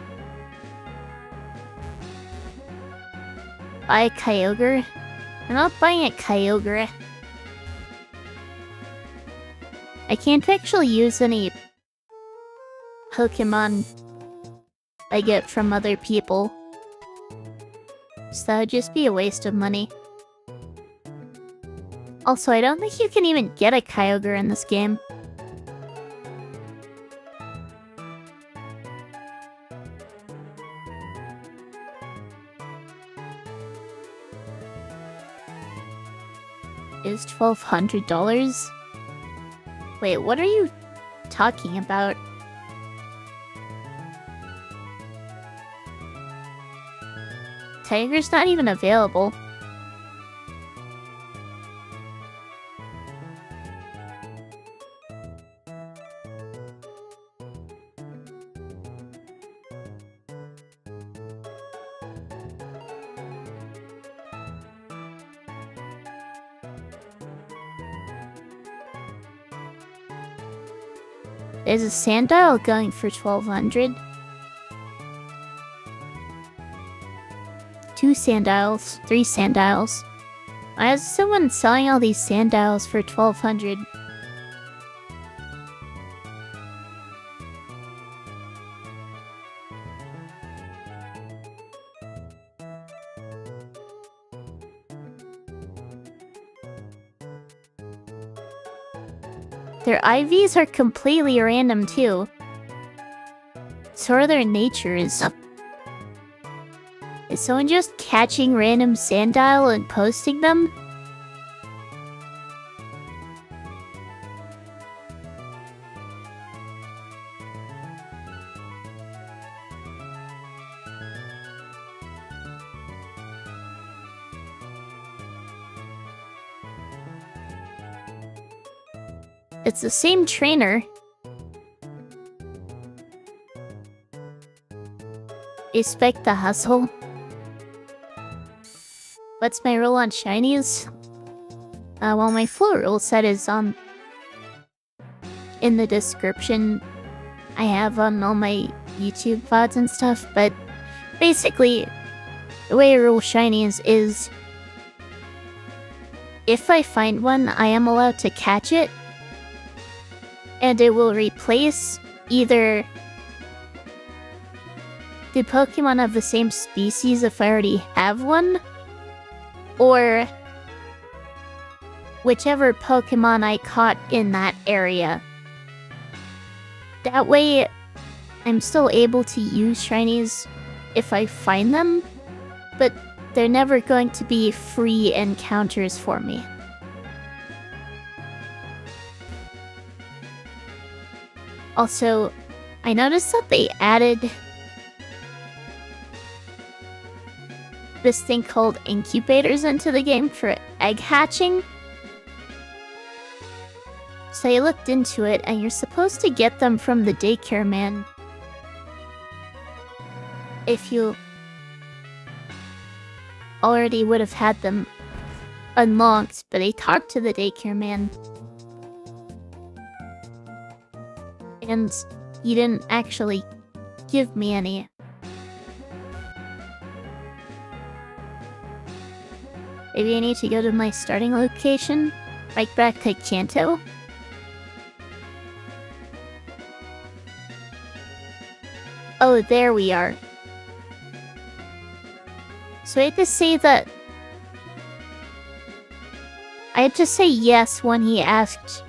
Speaker 1: Buy a Kyogre? I'm not buying a Kyogre. I can't actually use any Pokemon I get from other people. So that would just be a waste of money. Also, I don't think you can even get a Kyogre in this game. is $1,200. Wait, what are you talking about? Tiger's not even available. There's a Sandile going for 1,200. 2 Sandiles, 3 Sandiles. Why is someone selling all these Sandiles for 1,200? Their IVs are completely random too. So are their natures. Is someone just catching random Sandile and posting them? It's the same trainer. Respect the hustle. What's my rule on shinies? Well, my full rule set is in the description. I have on all my YouTube VODs and stuff, but basically, the way I rule shinies is if I find one, I am allowed to catch it, and it will replace either the Pokemon of the same species if I already have one, or whichever Pokemon I caught in that area. That way, I'm still able to use shinies if I find them, but they're never going to be free encounters for me. Also, I noticed that they added this thing called incubators into the game for egg hatching. So I looked into it, and you're supposed to get them from the daycare man if you already would have had them unlocked, but I talked to the daycare man, and he didn't actually give me any. Maybe I need to go to my starting location, right back to Kanto. Oh, there we are. So I had to say that I had to say yes when he asked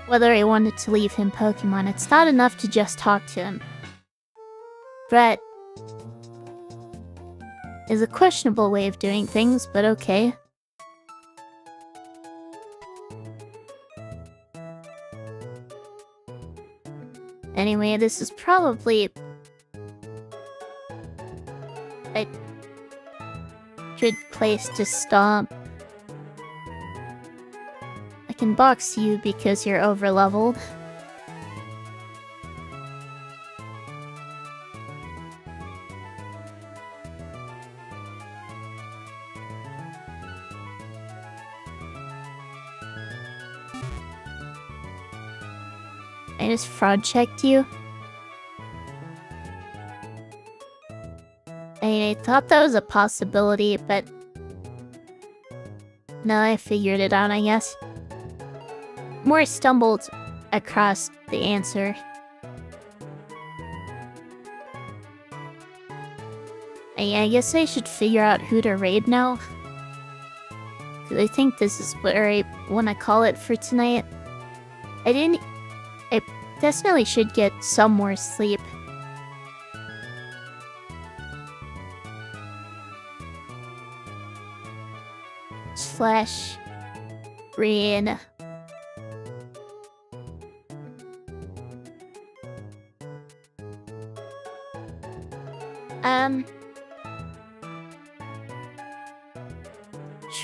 Speaker 1: whether I wanted to leave him Pokemon. It's not enough to just talk to him. But is a questionable way of doing things, but okay. Anyway, this is probably a good place to stop. I can box you because you're overleveled. I just fraud checked you. I thought that was a possibility, but now I figured it out, I guess. More stumbled across the answer. I guess I should figure out who to raid now. Because I think this is what I want to call it for tonight. I definitely should get some more sleep. Rain.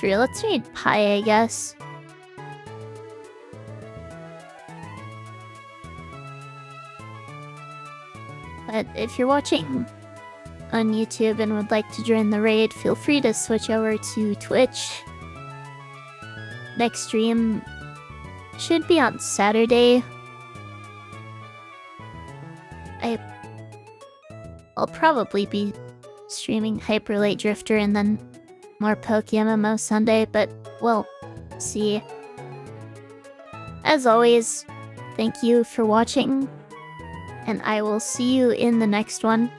Speaker 1: Sure, let's read Pi, I guess. But if you're watching on YouTube and would like to join the raid, feel free to switch over to Twitch. Next stream should be on Saturday. I'll probably be streaming Hyper Light Drifter and then more PokeMMO Sunday, but we'll see. As always, thank you for watching, and I will see you in the next one.